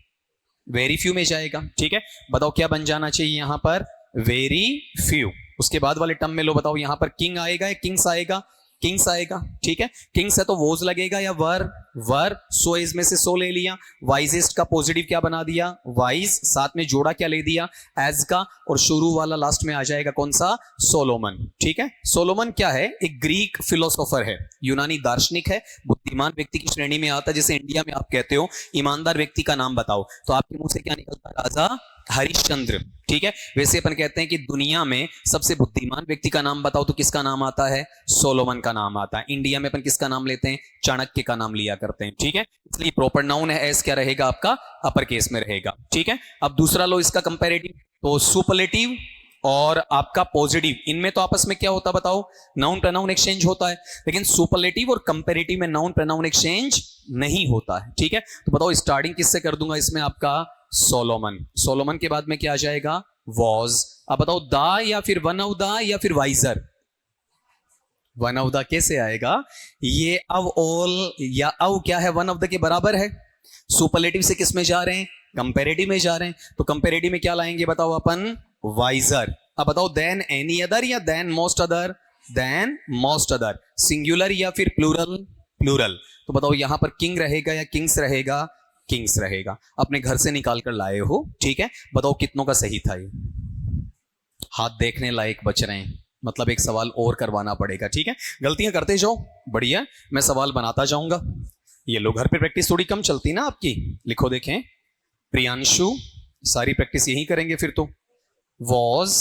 वेरी फ्यू में जाएगा, ठीक है। बताओ क्या बन जाना चाहिए यहां पर, वेरी फ्यू। उसके बाद वाले टर्म में लो, बताओ यहां पर किंग आएगा या किंग्स आएगा, किंग्स आएगा, ठीक है। किंग्स है तो वोज लगेगा या वर, वर, सो इज में से सो ले लिया, वाइजेस्ट का पॉजिटिव क्या बना दिया, वाइज, साथ में जोड़ा क्या ले दिया, एज का, और शुरू वाला लास्ट में आ जाएगा कौन सा, सोलोमन, ठीक है। सोलोमन क्या है, एक ग्रीक फिलोसोफर है, यूनानी दार्शनिक है, बुद्धिमान व्यक्ति की श्रेणी में आता है। जैसे इंडिया में आप कहते हो ईमानदार व्यक्ति का नाम बताओ, तो आपके मुंह से क्या निकलता है, राजा हरिश्चंद्र, ठीक है। वैसे अपन कहते हैं कि दुनिया में सबसे बुद्धिमान व्यक्ति का नाम बताओ, तो किसका नाम आता है, सोलोमन का नाम आता है। इंडिया में अपन किसका नाम लेते हैं, चाणक्य का नाम लिया करते हैं, ठीक है। इसलिए प्रॉपर नाउन है, एस क्या रहेगा आपका, अपर केस में रहेगा, ठीक है। अब दूसरा लो इसका कंपैरेटिव, तो सुपरलेटिव और आपका पॉजिटिव, इनमें तो आपस में क्या होता है बताओ, नाउन प्रोनाउन एक्सचेंज होता है, लेकिन सुपरलेटिव और कंपैरेटिव में नाउन प्रोनाउन एक्सचेंज नहीं होता है, ठीक है। तो बताओ स्टार्टिंग किससे कर दूंगा इसमें, आपका सोलोमन, सोलोमन के बाद में क्या आ जाएगा, वॉज। अब बताओ दा या फिर वन ऑफ दा या फिर वाइजर, वन ऑफ द कैसे आएगा, ये अब ऑल या अब क्या है, वन ऑफ द के बराबर है। सुपरलेटिव से किस में जा रहे हैं, कंपैरेटिव में जा रहे हैं, तो कंपैरेटिव में क्या लाएंगे बताओ अपन, वाइजर। अब बताओ देन एनी अदर या than most other, than most other, singular या फिर प्लूरल, प्लूरल। तो बताओ यहां पर किंग रहेगा या किंग्स रहेगा, किंग्स रहेगा। अपने घर से निकाल कर लाए हो, ठीक है। बताओ कितनों का सही था, ये हाथ देखने लायक बच रहे हैं, मतलब एक सवाल और करवाना पड़ेगा, ठीक है। गलतियां करते जाओ, बढ़िया, मैं सवाल बनाता जाऊंगा। ये लो घर पे प्रैक्टिस थोड़ी कम चलती ना आपकी। लिखो देखें, प्रियांशु, सारी प्रैक्टिस यही करेंगे फिर तो। वॉज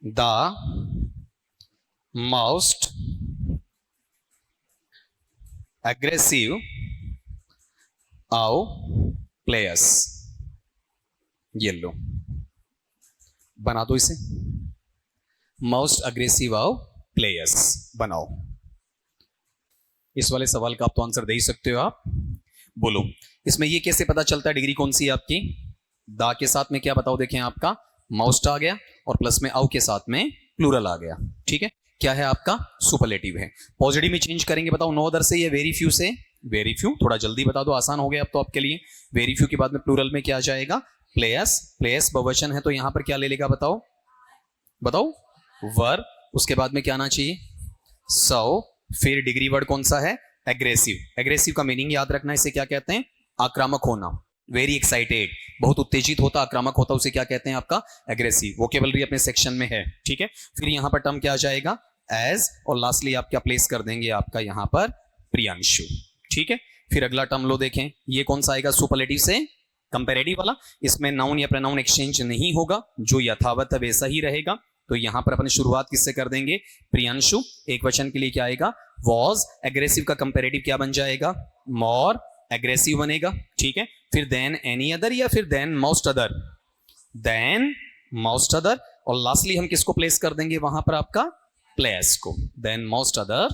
द मोस्ट एग्रेसिव आओ प्लेयर्स, ये लो बना दो इसे, मोस्ट अग्रेसिव आओ प्लेयर्स बनाओ। इस वाले सवाल का आप तो आंसर दे ही सकते हो आप, बोलो इसमें ये कैसे पता चलता है डिग्री कौन सी है आपकी, दा के साथ में क्या बताओ, देखें आपका मोस्ट आ गया और प्लस में आओ के साथ में प्लूरल आ गया, ठीक है। क्या है आपका, सुपरलेटिव है। पॉजिटिव में चेंज करेंगे बताओ, नो अदर से या वेरी फ्यू से, वेरी फ्यू, थोड़ा जल्दी बता दो, आसान हो गया अब तो आपके लिए। वेरी फ्यू के बाद में प्लूरल में क्या आ जाएगा, प्लेयर्स, प्लेयर्स बहुवचन है तो यहां पर क्या ले लेगा बताओ, बताओ वर, उसके बाद में क्या आना चाहिए, सो, फिर डिग्री वर्ड कौन सा है, एग्रेसिव। एग्रेसिव का मीनिंग याद रखना, इसे क्या कहते हैं, आक्रामक होना, वेरी एक्साइटेड, बहुत उत्तेजित होता, आक्रामक होता, उसे क्या कहते हैं आपका, एग्रेसिव। वोकेबलरी अपने सेक्शन में है, ठीक है। फिर यहां पर टर्म क्या आ जाएगा, एज, और लास्टली आप क्या प्लेस कर देंगे आपका यहां पर, प्रियांशु, ठीक है। फिर अगला टर्म लो देखें, ये कौन सा आएगा, सुपरलेटिव से कंपैरेटिव वाला, इसमें नाउन या प्रोनाउन एक्सचेंज नहीं होगा, जो यथावत है वैसा ही रहेगा। तो यहां पर अपन शुरुआत किससे कर देंगे, प्रियांशु। एक वचन के लिए क्या आएगा, वॉज, एग्रेसिव का कंपैरेटिव क्या बन जाएगा, मोर, एग्रेसिव बनेगा, ठीक है, फिर देन एनी अदर या फिर than most other, than most other, और लास्टली हम किसको प्लेस कर देंगे वहां पर आपका प्लेयर्स को, देन मोस्ट अदर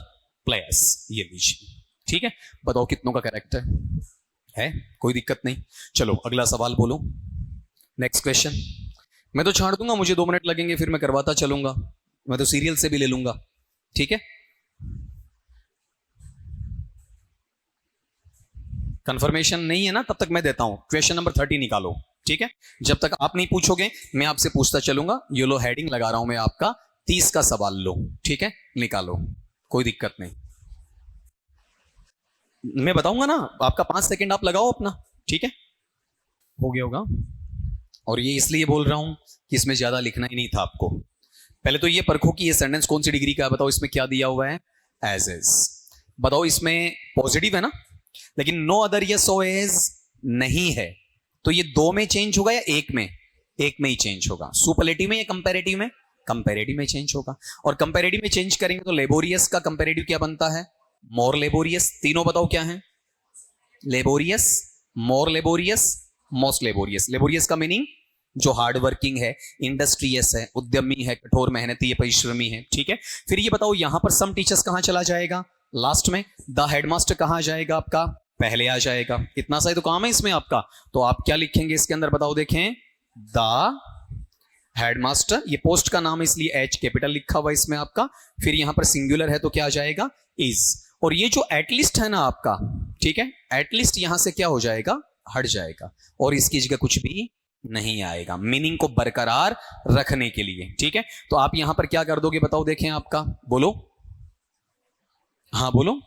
प्लेयर्स, ये लीजिए, ठीक है। बताओ कितनों का करेक्ट है, कोई दिक्कत नहीं। चलो अगला सवाल बोलो, नेक्स्ट क्वेश्चन। मैं तो छाड़ दूंगा, मुझे 2 मिनट लगेंगे, फिर मैं करवाता चलूंगा, मैं तो सीरियल से भी ले लूंगा, ठीक है। कंफर्मेशन नहीं है ना, तब तक मैं देता हूं। क्वेश्चन नंबर 30 निकालो, ठीक है। जब तक आप नहीं पूछोगे मैं आपसे पूछता चलूंगा। ये लो हेडिंग लगा रहा हूं मैं आपका, 30 का सवाल लो, ठीक है, निकालो, कोई दिक्कत नहीं। मैं बताऊंगा ना, आपका 5 सेकंड आप लगाओ अपना, ठीक है, हो गया होगा। और ये इसलिए बोल रहा हूं कि इसमें ज्यादा लिखना ही नहीं था आपको। पहले तो ये परखो कि ये सेंटेंस कौन सी डिग्री का है, बताओ इसमें क्या दिया हुआ है, एज इज। बताओ इसमें पॉजिटिव है ना, लेकिन नो अदर या सो एज नहीं है, तो ये 2 में चेंज होगा या 1 में? 1 में ही चेंज होगा। सुपरलेटिव में या कंपैरेटिव में? कंपैरेटिव में चेंज होगा। और कंपैरेटिव में चेंज करेंगे तो लेबोरियस का कंपैरेटिव क्या बनता है? मोर लेबोरियस। तीनों बताओ क्या है? लेबोरियस, मोर लेबोरियस, मोस्ट लेबोरियस। लेबोरियस का मीनिंग जो हार्ड वर्किंग है, इंडस्ट्रियस है, उद्यमी है, कठोर मेहनती है, परिश्रमी है, ठीक है। फिर ये बताओ यहां पर सम टीचर्स कहां चला जाएगा? लास्ट में। द हेडमास्टर कहां जाएगा आपका? पहले आ जाएगा। इतना सा ही तो काम है इसमें आपका, तो आप क्या लिखेंगे इसके अंदर बताओ, देखें, द हेडमास्टर। ये पोस्ट का नाम है इसलिए एच कैपिटल लिखा हुआ इसमें आपका। फिर यहां पर सिंगुलर है तो क्या आ जाएगा? इज। और ये जो एटलीस्ट है ना आपका, ठीक है, एटलीस्ट यहां से क्या हो जाएगा? हट जाएगा, और इसकी जगह कुछ भी नहीं आएगा, मीनिंग को बरकरार रखने के लिए, ठीक है। तो आप यहां पर क्या कर दोगे बताओ, देखें आपका, बोलो, हाँ बोलो,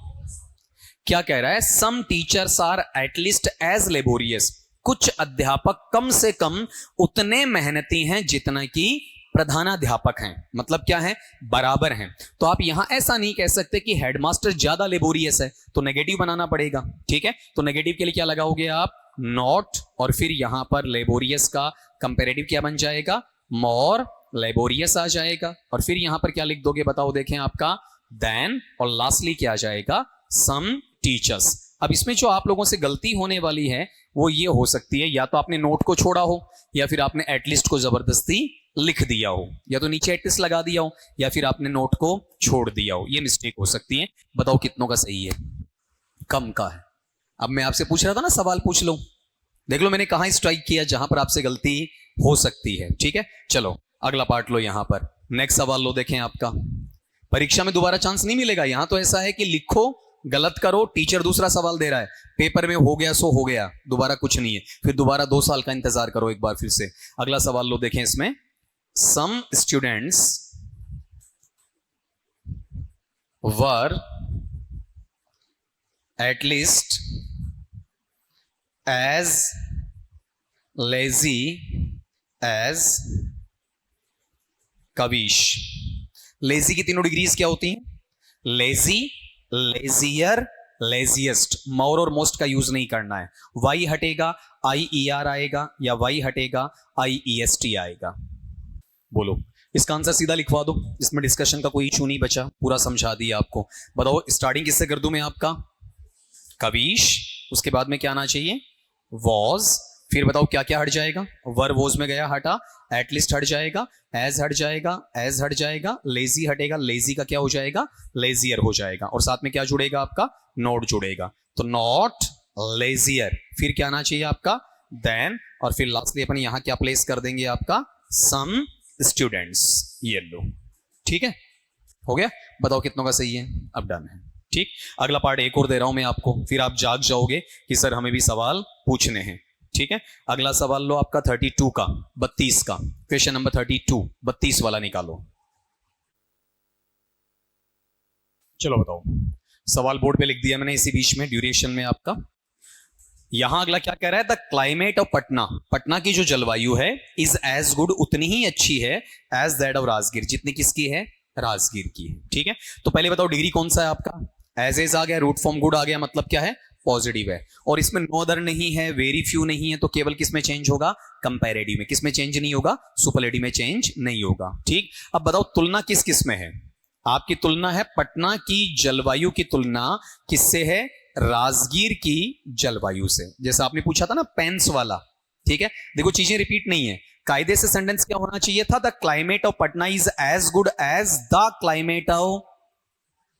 क्या कह रहा है? Some teachers are at least as laborious. कुछ अध्यापक कम से कम उतने मेहनती हैं जितना कि प्रधानाध्यापक हैं। मतलब क्या है? बराबर हैं। तो आप यहां ऐसा नहीं कह सकते कि हेडमास्टर ज्यादा लेबोरियस है, तो नेगेटिव बनाना पड़ेगा, ठीक है। तो नेगेटिव के लिए क्या लगाओगे आप? नॉट, और फिर यहां पर लेबोरियस का कंपैरेटिव क्या बन जाएगा? मोर लेबोरियस आ जाएगा। और फिर यहां पर क्या लिख दोगे बताओ, देखें आपका, देन, और लास्टली क्या आ जाएगा? Some teachers. अब इसमें जो आप लोगों से गलती होने वाली है वो ये हो सकती है, या तो आपने नोट को छोड़ा हो, या फिर आपने एटलीस्ट को जबरदस्ती लिख दिया हो, या तो नीचे एटलीस्ट लगा दिया हो, या फिर आपने नोट को छोड़ दिया हो। ये मिस्टेक हो सकती है। बताओ कितनों का सही है? कम का है। अब मैं आपसे पूछ रहा था ना, सवाल पूछ लो, देख लो मैंने कहां स्ट्राइक किया जहां पर आपसे गलती हो सकती है, ठीक है। चलो अगला पार्ट लो, यहां पर नेक्स्ट सवाल लो, देखें आपका, परीक्षा में दोबारा चांस नहीं मिलेगा। यहां तो ऐसा है कि लिखो, गलत करो, टीचर दूसरा सवाल दे रहा है, पेपर में हो गया सो हो गया, दोबारा कुछ नहीं है, फिर दोबारा 2 साल का इंतजार करो एक बार फिर से। अगला सवाल लो, देखें इसमें, some students were at least as lazy as. Kavish की तीनों डिग्रीज क्या होती हैं? Lazy, leisure, laziest. मोर और मोस्ट का यूज नहीं करना है। वाई हटेगा, आई ई आर आएगा, या वाई हटेगा, आई ई एस टी आएगा। बोलो, इसका आंसर सीधा लिखवा दो, इसमें डिस्कशन का कोई इशू नहीं बचा, पूरा समझा दिया आपको। बताओ स्टार्टिंग किससे कर दूं मैं आपका? कविश। उसके बाद में क्या आना चाहिए? वॉज। फिर बताओ क्या क्या हट जाएगा? वर वॉज में गया, हटा, एटलीस्ट हट जाएगा, एज हट जाएगा, एज हट जाएगा, लेजी हटेगा, लेजी का क्या हो जाएगा? लेजियर हो जाएगा, और साथ में क्या जुड़ेगा आपका? नॉट जुड़ेगा, तो नॉट लेजियर। फिर क्या आना चाहिए आपका? देन, और फिर लास्टली अपन यहां क्या प्लेस कर देंगे आपका? Some students. ये लो, ठीक है, हो गया। बताओ कितनों का सही है? अब डन है, ठीक। अगला पार्ट एक और दे रहा हूं मैं आपको, फिर आप जाग जाओगे कि सर हमें भी सवाल पूछने हैं, ठीक है। अगला सवाल लो आपका 32 का, 32 का, क्वेश्चन नंबर 32, 32 वाला निकालो। चलो बताओ, सवाल बोर्ड पे लिख दिया मैंने इसी बीच में, ड्यूरेशन में आपका। यहां अगला क्या कह रहा है? The climate of Patna, Patna की जो जलवायु है, इज एज गुड, उतनी ही अच्छी है, एज दैट ऑफ राजगीर, जितनी किसकी है? राजगीर की है, ठीक है। तो पहले बताओ डिग्री कौन सा है आपका? एज एज आ गया, रूट फॉर्म गुड आ गया, मतलब क्या है? पॉजिटिव है। और इसमें नो अदर नहीं है, वेरी फ्यू नहीं है, तो केवल किस में चेंज होगा? कंपैरेटिव में। किस में चेंज नहीं होगा? सुपरलेटिव में चेंज नहीं होगा, ठीक। अब बताओ तुलना किस किस में है? आपकी तुलना है, पटना की जलवायु की तुलना किससे है? राजगीर की जलवायु से। जैसा आपने पूछा था ना पेंस वाला, ठीक है। देखो चीजें रिपीट नहीं है, कायदे से सेंटेंस क्या होना चाहिए था, the climate of Patna is as good as the climate of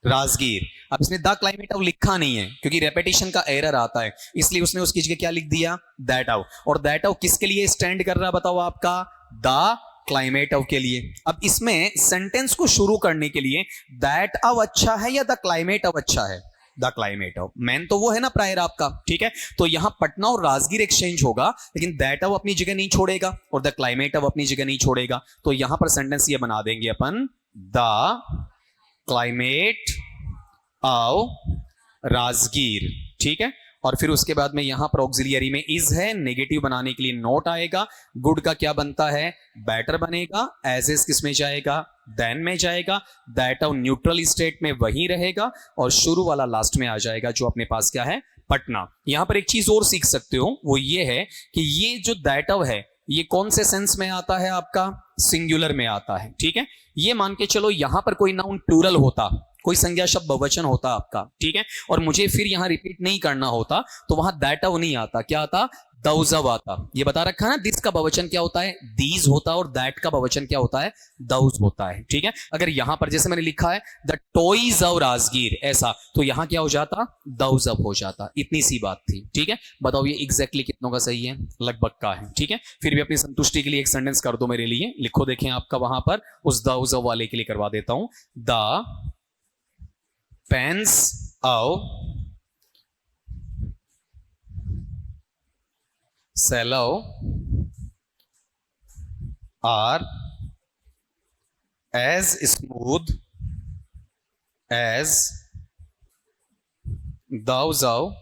Rajgir. अब इसने द क्लाइमेट ऑफ लिखा नहीं है क्योंकि रेपिटेशन का एरर आता है, इसलिए उसने उसकी जगह क्या लिख दिया, दैट ऑफ। और दैट ऑफ किसके लिए स्टैंड कर रहा बताओ आपका, द क्लाइमेट ऑफ के लिए। अब इसमें सेंटेंस को शुरू करने के लिए दैट ऑफ अच्छा है या द क्लाइमेट ऑफ अच्छा है, द क्लाइमेट ऑफ। मैन तो वो है ना प्रायर आपका, ठीक है। तो यहां पटना और राजगीर एक्सचेंज होगा, लेकिन दैट ऑफ अपनी जगह नहीं छोड़ेगा और द क्लाइमेट ऑफ अपनी जगह नहीं छोड़ेगा। तो यहां पर सेंटेंस ये बना देंगे अपन, द क्लाइमेट ऑफ राजगीर, ठीक है। और फिर उसके बाद में यहां पर ऑक्सिलियरी में इज है, नेगेटिव बनाने के लिए नोट आएगा। गुड का क्या बनता है, बेटर बनेगा। एज इज किस में जाएगा, देन में जाएगा। दैट ऑफ न्यूट्रल स्टेट में वही रहेगा और शुरू वाला लास्ट में आ जाएगा, जो अपने पास क्या है, पटना। यहां पर एक चीज और सीख सकते हो, वो ये है कि ये जो दैट ऑफ है ये कौन से सेंस में आता है आपका, सिंगुलर में आता है, ठीक है। ये मान के चलो यहां पर कोई नाउन प्लूरल होता, कोई संज्ञा शब्द बहुवचन होता आपका, ठीक है, और मुझे फिर यहां रिपीट नहीं करना होता, तो वहां दैट ऑफ नहीं आता, क्या आता, दौजव आता। ये बता रखा है ना, दिस का बहुवचन क्या होता है, दीज होता है, और दैट का बहुवचन क्या होता है, दौज होता है, ठीक है। अगर यहां पर जैसे मैंने लिखा है द टॉयज ऑफ राजगीर ऐसा, तो यहां क्या हो जाता, दौजव हो जाता। इतनी सी बात थी, ठीक है। बताओ ये एग्जैक्टली कितनों का सही है, लगभग का है, ठीक है। फिर भी अपनी संतुष्टि के लिए एक सेंटेंस कर दो मेरे लिए, लिखो, देखें आपका वहां पर उस दौजव वाले के लिए करवा देता हूं, the pens of Cello are as smooth as those of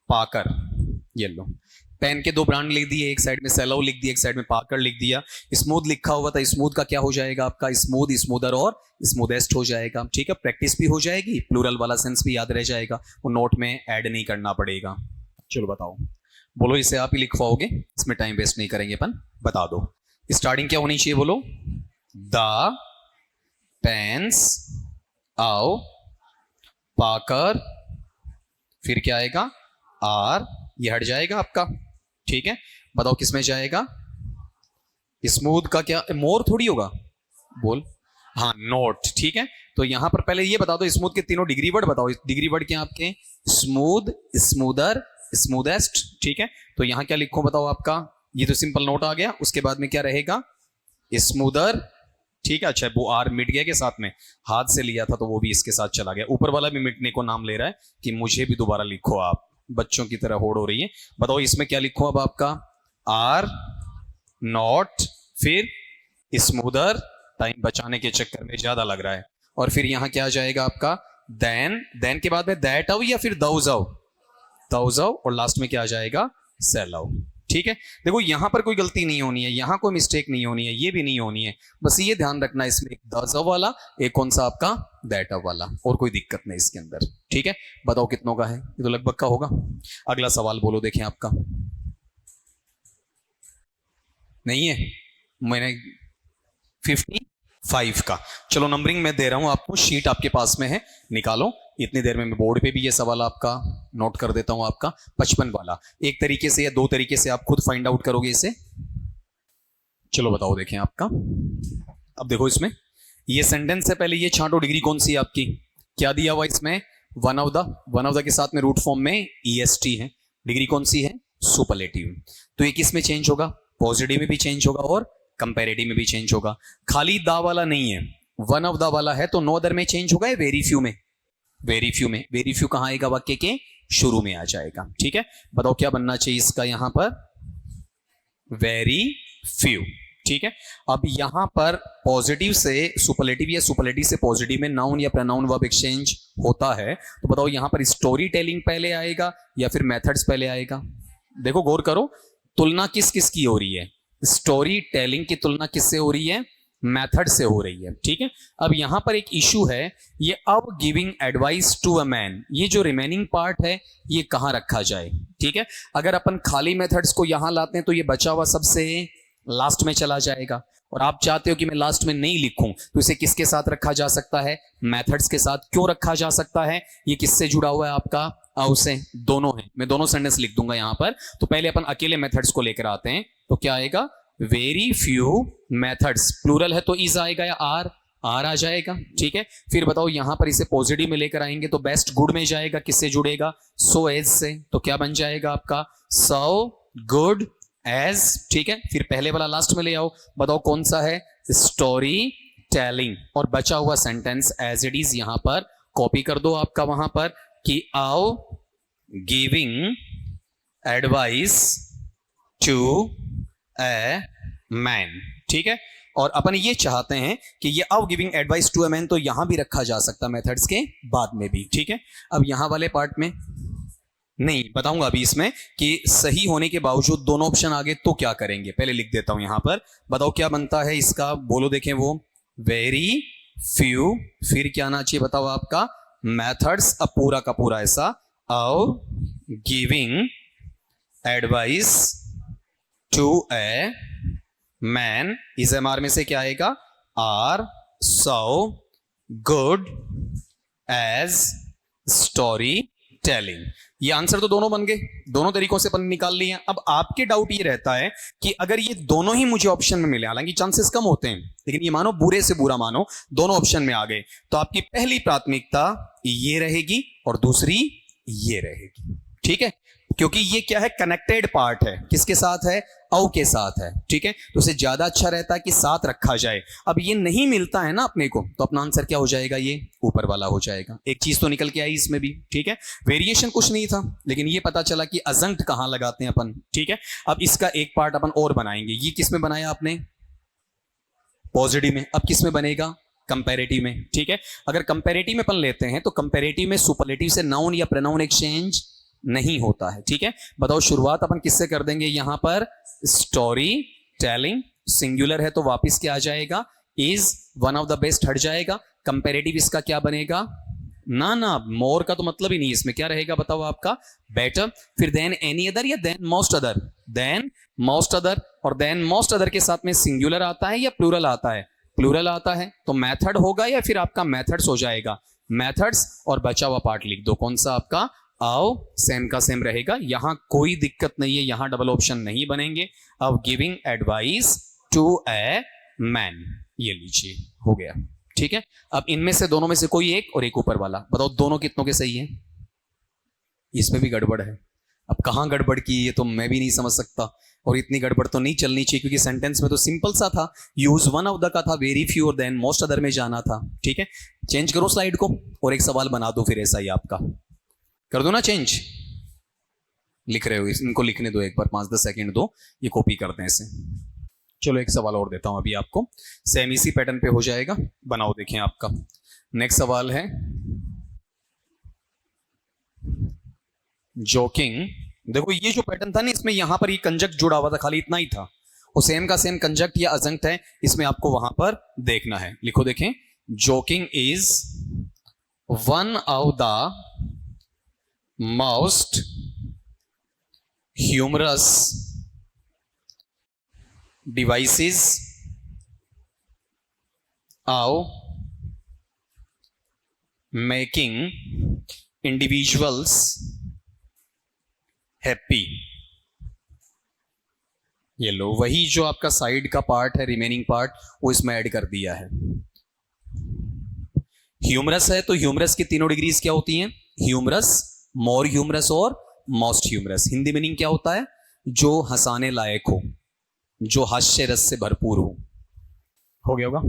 पाकर। ये लो, पेन के दो ब्रांड लिख दिए, एक साइड में सेलो लिख दिया, एक साइड में पाकर लिख दिया। स्मूथ लिखा हुआ था, स्मूथ का क्या हो जाएगा आपका, स्मूथ, स्मूदर और स्मूदेस्ट हो जाएगा, ठीक है। प्रैक्टिस भी हो जाएगी, प्लूरल वाला सेंस भी याद रह जाएगा, वो नोट में ऐड नहीं करना पड़ेगा। चलो बताओ, बोलो, इसे आप ही लिखवाओगे, इसमें टाइम वेस्ट नहीं करेंगे अपन, बता दो। स्टार्टिंग क्या होनी चाहिए, बोलो, द पेन्स ऑफ पाकर, फिर क्या आएगा, आर, ये हट जाएगा आपका, ठीक है। बताओ किस में जाएगा, स्मूथ का क्या, मोर थोड़ी होगा, बोल, हाँ नोट, ठीक है। तो यहां पर पहले ये बता दो, स्मूथ के तीनों डिग्री वर्ड बताओ, डिग्री वर्ड क्या आपके, स्मूथ, स्मूदर, स्मूदेस्ट, ठीक है। तो यहां क्या लिखो बताओ आपका, ये तो सिंपल नोट आ गया, उसके बाद में क्या रहेगा, स्मूदर, ठीक है। अच्छा, वो आर मिट गया के साथ में, हाथ से लिया था तो वो भी इसके साथ चला गया, ऊपर वाला भी मिटने को नाम ले रहा है कि मुझे भी दोबारा लिखो, आप बच्चों की तरह होड़ हो रही है। बताओ इसमें क्या लिखो अब आपका, आर नॉट, फिर स्मूदर, टाइम बचाने के चक्कर में ज्यादा लग रहा है, और फिर यहां क्या आ जाएगा आपका, देन, देन के बाद में दैट ऑफ या फिर दौज ऑफ, दौज ऑफ, और लास्ट में क्या आ जाएगा, सेल ऑफ, ठीक है। देखो यहां पर कोई गलती नहीं होनी है, यहां कोई मिस्टेक नहीं होनी है, ये भी नहीं होनी है, बस ये ध्यान रखना, इसमें एक दौज ऑफ वाला, एक कौन सा आपका, दैट ऑफ वाला, और कोई दिक्कत नहीं इसके अंदर, ठीक है। बताओ कितनों का है, ये तो लगभग का होगा। अगला सवाल बोलो, देखें आपका, नहीं है, मैंने 55 का, चलो नंबरिंग मैं दे रहा हूं आपको, शीट आपके पास में है, निकालो। इतनी देर में मैं बोर्ड पे भी ये सवाल आपका नोट कर देता हूं, आपका 55 वाला, एक तरीके से या दो तरीके से आप खुद फाइंड आउट करोगे इसे। चलो बताओ, देखें आपका, अब देखो इसमें ये सेंटेंस है, पहले ये छांटो, डिग्री कौन सी है आपकी, क्या दिया हुआ इसमें, वन ऑफ द के साथ में रूट फॉर्म में EST है, डिग्री कौन सी है, सुपरलेटिव। तो ये किस में चेंज होगा, पॉजिटिव में भी चेंज होगा और कंपैरेटिव में भी चेंज होगा। खाली दा वाला नहीं है, वन ऑफ द वाला है, तो नो अदर में चेंज होगा, वेरी फ्यू में, वेरी फ्यू में, वेरी फ्यू कहां आएगा, वाक्य के शुरू में आ जाएगा, ठीक है। बताओ क्या बनना चाहिए इसका, यहां पर वेरी फ्यू, ठीक है। अब यहां पर पॉजिटिव से सुपरलेटिव या सुपरलेटिव से पॉजिटिव में नाउन या प्रोनाउन वर्ब एक्सचेंज होता है, तो बताओ यहां पर स्टोरी टेलिंग पहले आएगा या फिर मेथड्स पहले आएगा। देखो गौर करो, तुलना किस किस की हो रही है, स्टोरी टेलिंग की तुलना किससे हो रही है, मेथड से हो रही है, ठीक है। अब यहां पर एक इशू है, ये अब giving advice to a man, ये जो रिमेनिंग पार्ट है ये कहां रखा जाए, ठीक है। अगर अपन खाली मेथड्स को यहां लाते हैं तो ये बचा हुआ सबसे लास्ट में चला जाएगा, और आप चाहते हो कि मैं लास्ट में नहीं लिखूं, तो इसे किसके साथ रखा जा सकता है? मेथड्स के साथ। क्यों रखा जा सकता है? ये किससे जुड़ा हुआ है आपका? से दोनों है। मैं दोनों सेंटेंस लिख दूंगा यहां पर। तो पहले अपन अकेले मेथड्स को लेकर आते हैं। तो क्या आएगा? Very few methods. प्लूरल है तो इज आएगा या आर आ जाएगा, ठीक है। फिर बताओ यहां पर इसे पॉजिटिव में लेकर आएंगे तो बेस्ट गुड में जाएगा। किससे जुड़ेगा? सो एज से। तो क्या बन जाएगा आपका? सो गुड एज, ठीक है। फिर पहले वाला लास्ट में ले आओ, बताओ कौन सा है? Story telling. और बचा हुआ सेंटेंस एज इट इज यहां पर कॉपी कर दो आपका वहां पर कि आओ giving advice to a man, ठीक है। और अपन ये चाहते हैं कि ये आउ giving advice to a man तो यहां भी रखा जा सकता मेथड्स के बाद में भी, ठीक है। अब यहां वाले पार्ट में नहीं बताऊंगा अभी इसमें कि सही होने के बावजूद दोनों ऑप्शन आ गए तो क्या करेंगे। पहले लिख देता हूं यहां पर। बताओ क्या बनता है इसका? बोलो देखें वो। वेरी फ्यू, फिर क्या आना चाहिए बताओ आपका? मेथड्स। अब पूरा का पूरा ऐसा आउ giving advice to a man. इस एमआर में से क्या आएगा? Are so good as story telling. ये आंसर तो दोनों बन गए, दोनों तरीकों से अपन निकाल लिए। अब आपके डाउट ये रहता है कि अगर ये दोनों ही मुझे ऑप्शन में मिले, हालांकि चांसेस कम होते हैं, लेकिन ये मानो बुरे से बुरा मानो दोनों ऑप्शन में आ गए, तो आपकी पहली प्राथमिकता ये रहेगी और दूसरी ये रहेगी, ठीक है। क्योंकि ये क्या है? कनेक्टेड पार्ट है। किसके साथ है? औ के साथ है, ठीक है। तो उसे ज्यादा अच्छा रहता है कि साथ रखा जाए। अब ये नहीं मिलता है ना अपने को, तो अपना आंसर क्या हो जाएगा? ये ऊपर वाला हो जाएगा। एक चीज तो निकल के आई इसमें भी, ठीक है। वेरिएशन कुछ नहीं था, लेकिन ये पता चला कि अजंक्ट कहां लगाते हैं अपन, ठीक है। अब इसका एक पार्ट अपन और बनाएंगे। ये किस में बनाया आपने? पॉजिटिव में। अब किस में बनेगा? कंपैरेटिव में, ठीक है। अगर कंपैरेटिव में अपन लेते हैं तो कंपैरेटिव में सुपरलेटिव से नाउन या प्रोनाउन एक्सचेंज नहीं होता है, ठीक है। बताओ शुरुआत अपन किससे कर देंगे? यहां पर स्टोरी टेलिंग, सिंगुलर है तो वापस क्या आ जाएगा? Is one of the best हट जाएगा। कंपैरेटिव इसका क्या बनेगा? ना मोर का तो मतलब ही नहीं, इसमें क्या रहेगा बताओ आपका? बेटर। फिर देन एनी अदर या than most other? Than most other. और देन मोस्ट अदर के साथ में सिंगुलर आता है या प्लूरल आता है? प्लूरल आता है। तो मेथड होगा या फिर आपका मेथड्स हो जाएगा? मेथड्स। और बचा हुआ पार्ट लिख दो, कौन सा आपका? आओ सेम का सेम रहेगा। यहां कोई दिक्कत नहीं है, यहां डबल ऑप्शन नहीं बनेंगे। अब giving advice to a man, ये लीजिए हो गया, ठीक है। अब इनमें से दोनों में से कोई एक और एक ऊपर वाला, बताओ दोनों कितनों के सही है? इसमें भी गड़बड़ है। अब कहां गड़बड़ की ये तो मैं भी नहीं समझ सकता, और इतनी गड़बड़ तो नहीं चलनी चाहिए क्योंकि सेंटेंस में तो सिंपल सा था, यूज वन ऑफ द का था, वेरी फ्यू और देन मोस्ट अदर में जाना था, ठीक है। चेंज करो स्लाइड को और एक सवाल बना दो फिर ऐसा ही आपका, कर दो ना चेंज। लिख रहे हो, इनको लिखने दो एक बार, 5-10 सेकंड दो, ये कॉपी करते हैं इसे। चलो एक सवाल और देता हूं अभी आपको, सेम इसी पैटर्न पे हो जाएगा। बनाओ देखें आपका नेक्स्ट सवाल है जोकिंग। देखो ये जो पैटर्न था ना, इसमें यहां पर ये कंजक्ट जुड़ा हुआ था, खाली इतना ही था, और सेम का सेम कंजक्ट या अजंक्ट है, इसमें आपको वहां पर देखना है। लिखो देखें, joking is one of the most humorous devices of making individuals happy. ये लो, वही जो आपका साइड का पार्ट है, रिमेनिंग पार्ट, वो इसमें ऐड कर दिया है। ह्यूमरस है तो ह्यूमरस की तीनों डिग्रीज क्या होती हैं? ह्यूमरस, मोर ह्यूमरस और मोस्ट ह्यूमरस। हिंदी मीनिंग क्या होता है? जो हंसाने लायक हो, जो हास्य रस से भरपूर हो गया होगा,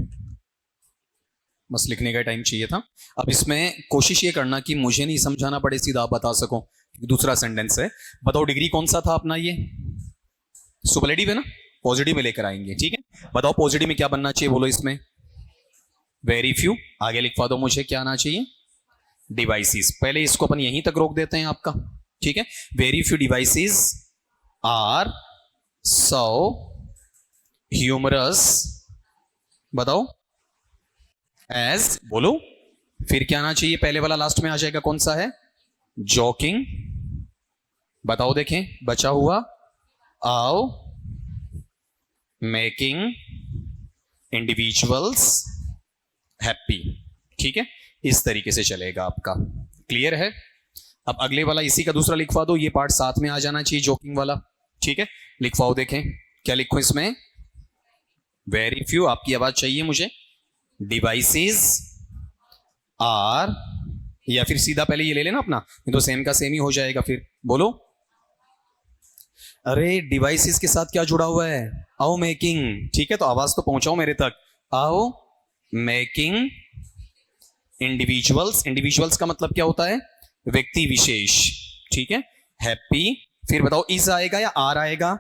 बस लिखने का टाइम चाहिए था। अब इसमें कोशिश ये करना कि मुझे नहीं समझाना पड़े, सीधा आप बता सको। दूसरा सेंटेंस है, बताओ डिग्री कौन सा था अपना? ये सुपरलेटिव है ना, पॉजिटिव में लेकर आएंगे, ठीक है। बताओ पॉजिटिव में क्या बनना चाहिए, बोलो इसमें? Very few. आगे लिखवा दो मुझे, क्या आना चाहिए? डिवाइसेस। पहले इसको अपन यहीं तक रोक देते हैं आपका, ठीक है। Very few devices are so humorous, बताओ, एज, बोलो। फिर क्या आना चाहिए? पहले वाला लास्ट में आ जाएगा, कौन सा है? जोकिंग। बताओ देखें, बचा हुआ आओ मेकिंग इंडिविजुअल्स हैप्पी। ठीक है, इस तरीके से चलेगा आपका। क्लियर है? अब अगले वाला इसी का दूसरा लिखवा दो, ये पार्ट साथ में आ जाना चाहिए जोकिंग वाला। ठीक है, लिखवाओ, देखें क्या लिखूं इसमें। वेरी फ्यू, आपकी आवाज चाहिए मुझे। डिवाइसेस आर, या फिर सीधा पहले ये ले लेना अपना, नहीं तो सेम का सेम ही हो जाएगा फिर। बोलो। अरे डिवाइसेस के साथ क्या जुड़ा हुआ है? आओ मेकिंग। ठीक है, तो आवाज तो पहुंचाओ मेरे तक। आओ मेकिंग इंडिविजुअल्स। इंडिविजुअल्स का मतलब क्या होता है? व्यक्ति विशेष। ठीक है, हैप्पी। फिर बताओ इज आएगा या आर आएगा?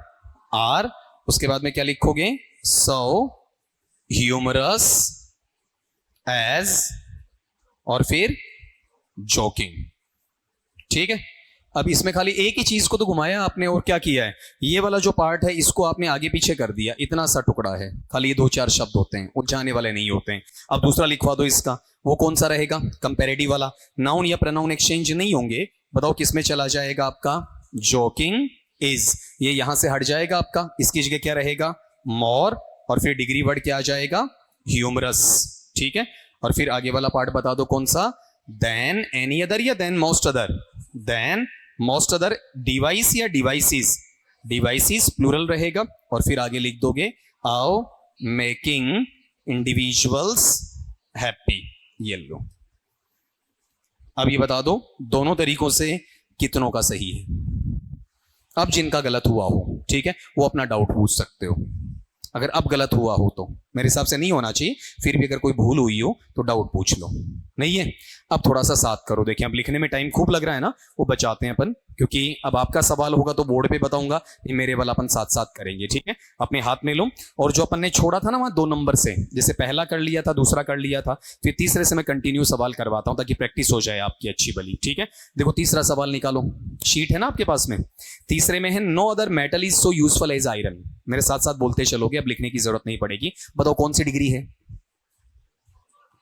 आर। उसके बाद में क्या लिखोगे? सो ह्यूमरस एज, और फिर जोकिंग। ठीक है, अब इसमें खाली एक ही चीज को तो घुमाया आपने, और क्या किया है? ये वाला जो पार्ट है इसको आपने आगे पीछे कर दिया। इतना सा टुकड़ा है, खाली ये 2-4 शब्द होते हैं, उलझाने वाले नहीं होते हैं। अब दूसरा लिखवा दो इसका। वो कौन सा रहेगा? कंपैरेटिव वाला। नाउन या प्रोनाउन एक्सचेंज नहीं होंगे। बताओ किस में चला जाएगा आपका? Joking is. ये यहां से हट जाएगा आपका, इसकी जगह क्या रहेगा? मोर, और फिर डिग्री वर्ड क्या आ जाएगा? ह्यूमरस। ठीक है, और फिर आगे वाला पार्ट बता दो कौन सा? देन एनी अदर या than most other? Than most other. Device या डिवाइसेस? डिवाइसेस प्लूरल रहेगा, और फिर आगे लिख दोगे आओ मेकिंग इंडिविजुअल्स हैप्पी। ये लो। अब ये बता दो दोनों तरीकों से कितनों का सही है। अब जिनका गलत हुआ हो, ठीक है, वो अपना डाउट पूछ सकते हो। अगर अब गलत हुआ हो तो मेरे हिसाब से नहीं होना चाहिए, फिर भी अगर कोई भूल हुई हो तो डाउट पूछ लो। नहीं है? अब थोड़ा सा साथ करो। देखिए अब लिखने में टाइम खूब लग रहा है ना, वो बचाते हैं अपन, क्योंकि अब आपका सवाल होगा तो बोर्ड पे बताऊंगा, मेरे वाला अपन साथ साथ करेंगे। ठीक है, अपने हाथ में लो, और जो अपन ने छोड़ा था ना वहां 2 नंबर से, जैसे पहला कर लिया था, दूसरा कर लिया था, फिर तीसरे से मैं कंटिन्यू सवाल करवाता हूं ताकि प्रैक्टिस हो जाए आपकी अच्छी भली। ठीक है, देखो तीसरा सवाल निकालो, शीट है ना आपके पास में। तीसरे में है no other metal is so useful as iron. मेरे साथ साथ बोलते चलोगे, अब लिखने की जरूरत नहीं पड़ेगी। बताओ कौन सी डिग्री है?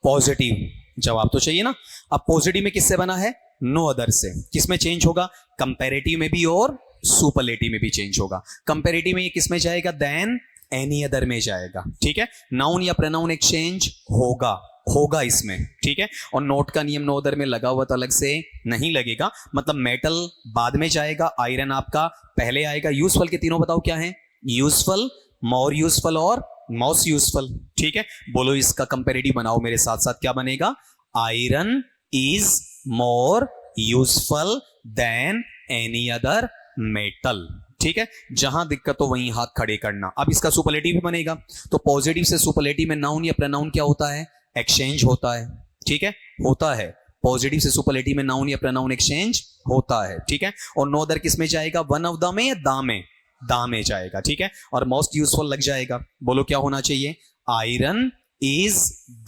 पॉजिटिव। जवाब तो चाहिए ना। अब पॉजिटिव में किससे बना है? नो अदर से। किसमें चेंज होगा? कंपैरेटिव में भी और सुपरलेटिव में भी चेंज होगा। कंपैरेटिव में ये किसमें जाएगा? देन एनी अदर में जाएगा। ठीक है, नाउन या प्रोनाउन एक्सचेंज होगा इसमें। ठीक है, और नोट का नियम नो अदर में लगा हुआ तो अलग से नहीं लगेगा। मतलब मेटल बाद में जाएगा, आयरन आपका पहले आएगा। यूजफुल के तीनों बताओ क्या है? यूजफुल, मोर यूजफुल और मोस्ट यूजफुल। ठीक है, बोलो इसका कंपैरेटिव बनाओ मेरे साथ साथ। क्या बनेगा? Iron is more useful than any other metal. ठीक है, जहां दिक्कत हो वहीं हाथ खड़े करना। अब इसका सुपरलेटिव भी बनेगा, तो पॉजिटिव से सुपरलेटिव में नाउन या प्रोनाउन क्या होता है? एक्सचेंज होता है। ठीक है, होता है। पॉजिटिव से सुपरलेटिव में नाउन या प्रोनाउन एक्सचेंज होता है। ठीक है, और नो अदर किस में जाएगा? वन ऑफ द में या दा में? दा में जाएगा। ठीक है, और मोस्ट यूजफुल लग जाएगा। बोलो क्या होना चाहिए? Iron is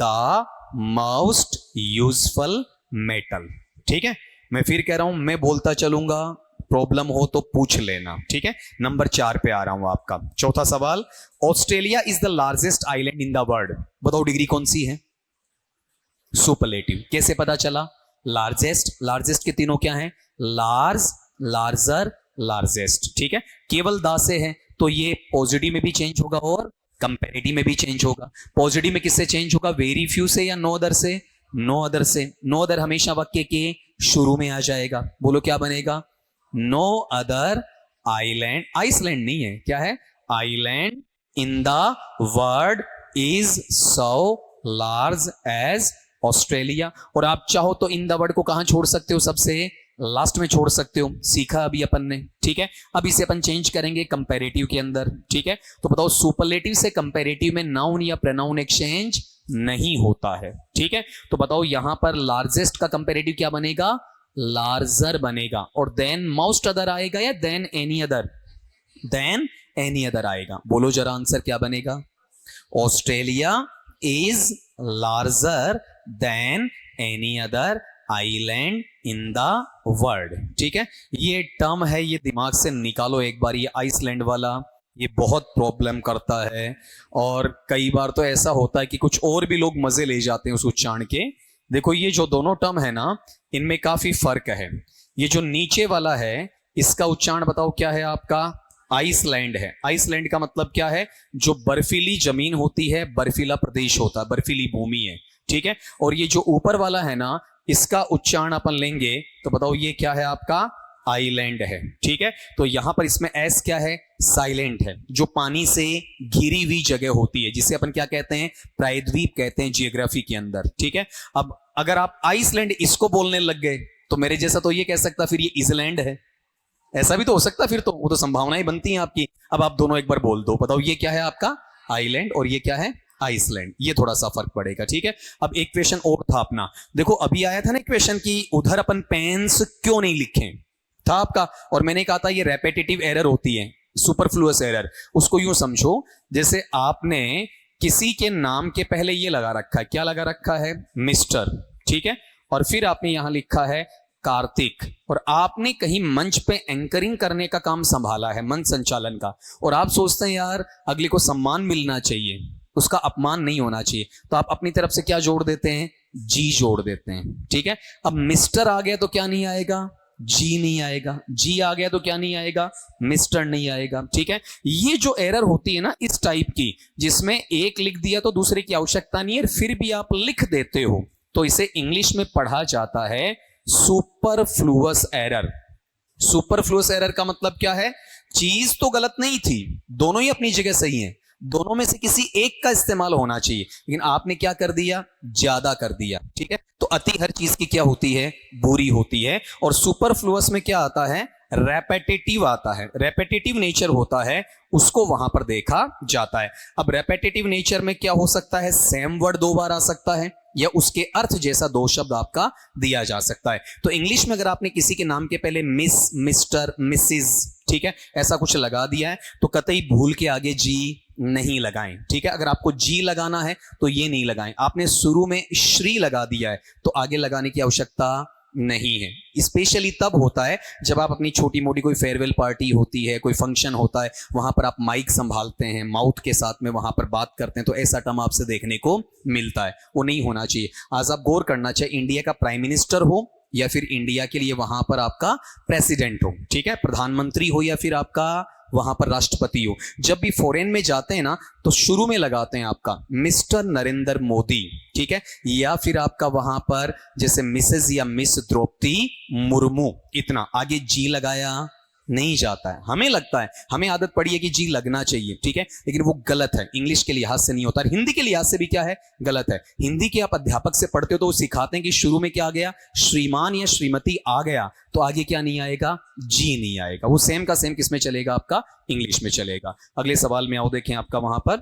the most useful metal. ठीक है, मैं फिर कह रहा हूं, मैं बोलता चलूंगा, प्रॉब्लम हो तो पूछ लेना। ठीक है, नंबर 4 पे आ रहा हूं आपका। चौथा सवाल, Australia is the largest island in the world. बताओ डिग्री कौन सी है? सुपरलेटिव। कैसे पता चला? लार्जेस्ट, लार्जेस्ट के तीनों क्या है? Large, larger, largest. ठीक है, केवल दा से है तो ये पॉजिटिव में भी चेंज होगा और कंपैरेटिव में भी चेंज होगा। पॉजिटिव में किससे चेंज होगा? वेरी फ्यू से या नो अदर से? नो अदर से। नो अदर हमेशा वाक्य के शुरू में आ जाएगा। बोलो क्या बनेगा? नो अदर आइलैंड, आइसलैंड नहीं है, क्या है? Island in the world is so large as Australia. और आप चाहो तो इन द वर्ड को कहां छोड़ सकते हो? सबसे लास्ट में छोड़ सकते हो। सीखा अभी अपन ने। ठीक है, अब इसे अपन चेंज करेंगे कंपैरेटिव के अंदर। ठीक है, तो बताओ सुपरलेटिव से कंपैरेटिव में नाउन या प्रोनाउन एक्सचेंज नहीं होता है। ठीक है, तो बताओ यहां पर लार्जेस्ट का कंपैरेटिव क्या बनेगा? लार्जर बनेगा। और देन मोस्ट अदर आएगा या than any other? Than any other आएगा। बोलो जरा आंसर क्या बनेगा? Australia is larger than any other island in the world. ठीक है, ये टर्म है, ये दिमाग से निकालो एक बार। ये आइसलैंड वाला ये बहुत प्रॉब्लम करता है, और कई बार तो ऐसा होता है कि कुछ और भी लोग मजे ले जाते हैं उस उच्चारण के। देखो ये जो दोनों टर्म है ना, इनमें काफी फर्क है। ये जो नीचे वाला है इसका उच्चारण बताओ क्या है आपका? आइसलैंड है। आइसलैंड का मतलब क्या है? जो बर्फीली जमीन होती है, बर्फीला प्रदेश होता है, बर्फीली भूमि है, ठीक है। और ये जो ऊपर वाला है ना, इसका उच्चारण अपन लेंगे तो बताओ ये क्या है आपका? आइलैंड है, ठीक है। तो यहां पर इसमें एस क्या है? साइलेंट है। जो पानी से घिरी हुई जगह होती है जिसे अपन क्या कहते हैं? प्रायद्वीप कहते हैं जियोग्राफी के अंदर, ठीक है। अब अगर आप आइसलैंड इसको बोलने लग गए तो मेरे जैसा तो ये कह सकता फिर ये इजलैंड है, ऐसा भी तो हो सकता, फिर तो वो तो संभावनाएं बनती हैं आपकी। अब आप दोनों एक बार बोल दो, बताओ ये क्या है आपका? आइलैंड, और ये क्या है? आइसलैंड। ये थोड़ा सा फर्क पड़ेगा, ठीक है। अब एक क्वेश्चन और था अपना, देखो अभी आया था ना क्वेश्चन की उधर अपन पेंस क्यों नहीं लिखे था आपका, और मैंने कहा था ये रेपेटिटिव एरर होती है, सुपरफ्लुअस एरर। उसको यूं समझो जैसे आपने किसी के नाम के पहले ये लगा रखा है, क्या लगा रखा है? मिस्टर, ठीक है। और फिर आपने यहां लिखा है कार्तिक, और आपने कहीं मंच पे एंकरिंग करने का काम संभाला है, मंच संचालन का, और आप सोचते हैं यार अगले को सम्मान मिलना चाहिए, उसका अपमान नहीं होना चाहिए, तो आप अपनी तरफ से क्या जोड़ देते हैं? जी जोड़ देते हैं, ठीक है। अब मिस्टर आ गया तो क्या नहीं आएगा? जी नहीं आएगा। जी आ गया तो क्या नहीं आएगा? मिस्टर नहीं आएगा, ठीक है। ये जो एरर होती है ना इस टाइप की, जिसमें एक लिख दिया तो दूसरे की आवश्यकता नहीं है, फिर भी आप लिख देते हो, तो इसे इंग्लिश में पढ़ा जाता है सुपरफ्लुअस एरर। सुपरफ्लुअस एरर का मतलब क्या है? चीज तो गलत नहीं थी, दोनों ही अपनी जगह सही हैं, दोनों में से किसी एक का इस्तेमाल होना चाहिए, लेकिन आपने क्या कर दिया? ज्यादा कर दिया, ठीक है। तो अति हर चीज की क्या होती है? बुरी होती है। और सुपरफ्लुअस में क्या आता है? रेपेटिटिव आता है, रेपेटिटिव नेचर होता है, उसको वहां पर देखा जाता है। अब रेपेटिटिव नेचर में क्या हो सकता है? सेम वर्ड दो बार आ सकता है, या उसके अर्थ जैसा दो शब्द आपका दिया जा सकता है। तो इंग्लिश में अगर आपने किसी के नाम के पहले मिस, मिस्टर, मिसिज, ठीक है, ऐसा कुछ लगा दिया है तो कतई भूल के आगे जी नहीं लगाएं, ठीक है। अगर आपको जी लगाना है तो ये नहीं लगाएं। आपने शुरू में श्री लगा दिया है तो आगे लगाने की आवश्यकता नहीं है। स्पेशली तब होता है जब आप अपनी छोटी मोटी कोई फेयरवेल पार्टी होती है, कोई फंक्शन होता है, वहां पर आप माइक संभालते हैं, माउथ के साथ में वहां पर बात करते हैं, तो ऐसा टर्म आपसे देखने को मिलता है, वो नहीं होना चाहिए। आज आप गौर करना चाहिए, इंडिया का प्राइम मिनिस्टर हो या फिर इंडिया के लिए वहां पर आपका प्रेसिडेंट हो, ठीक है, प्रधानमंत्री हो या फिर आपका वहां पर राष्ट्रपति हो, जब भी फॉरेन में जाते हैं ना तो शुरू में लगाते हैं आपका मिस्टर नरेंद्र मोदी, ठीक है, या फिर आपका वहां पर जैसे मिसेस या मिस द्रौपदी मुर्मू, इतना आगे जी लगाया नहीं जाता है। हमें लगता है, हमें आदत पड़ी है कि जी लगना चाहिए, ठीक है, लेकिन वो गलत है, इंग्लिश के लिहाज से नहीं होता, हिंदी के लिहाज से भी क्या है? गलत है। हिंदी के आप अध्यापक से पढ़ते हो तो वो सिखाते हैं कि शुरू में क्या आ गया? श्रीमान या श्रीमती आ गया तो आगे क्या नहीं आएगा? जी नहीं आएगा। वो सेम का सेम किसमें चलेगा? आपका इंग्लिश में चलेगा। अगले सवाल में आओ, देखें आपका वहां पर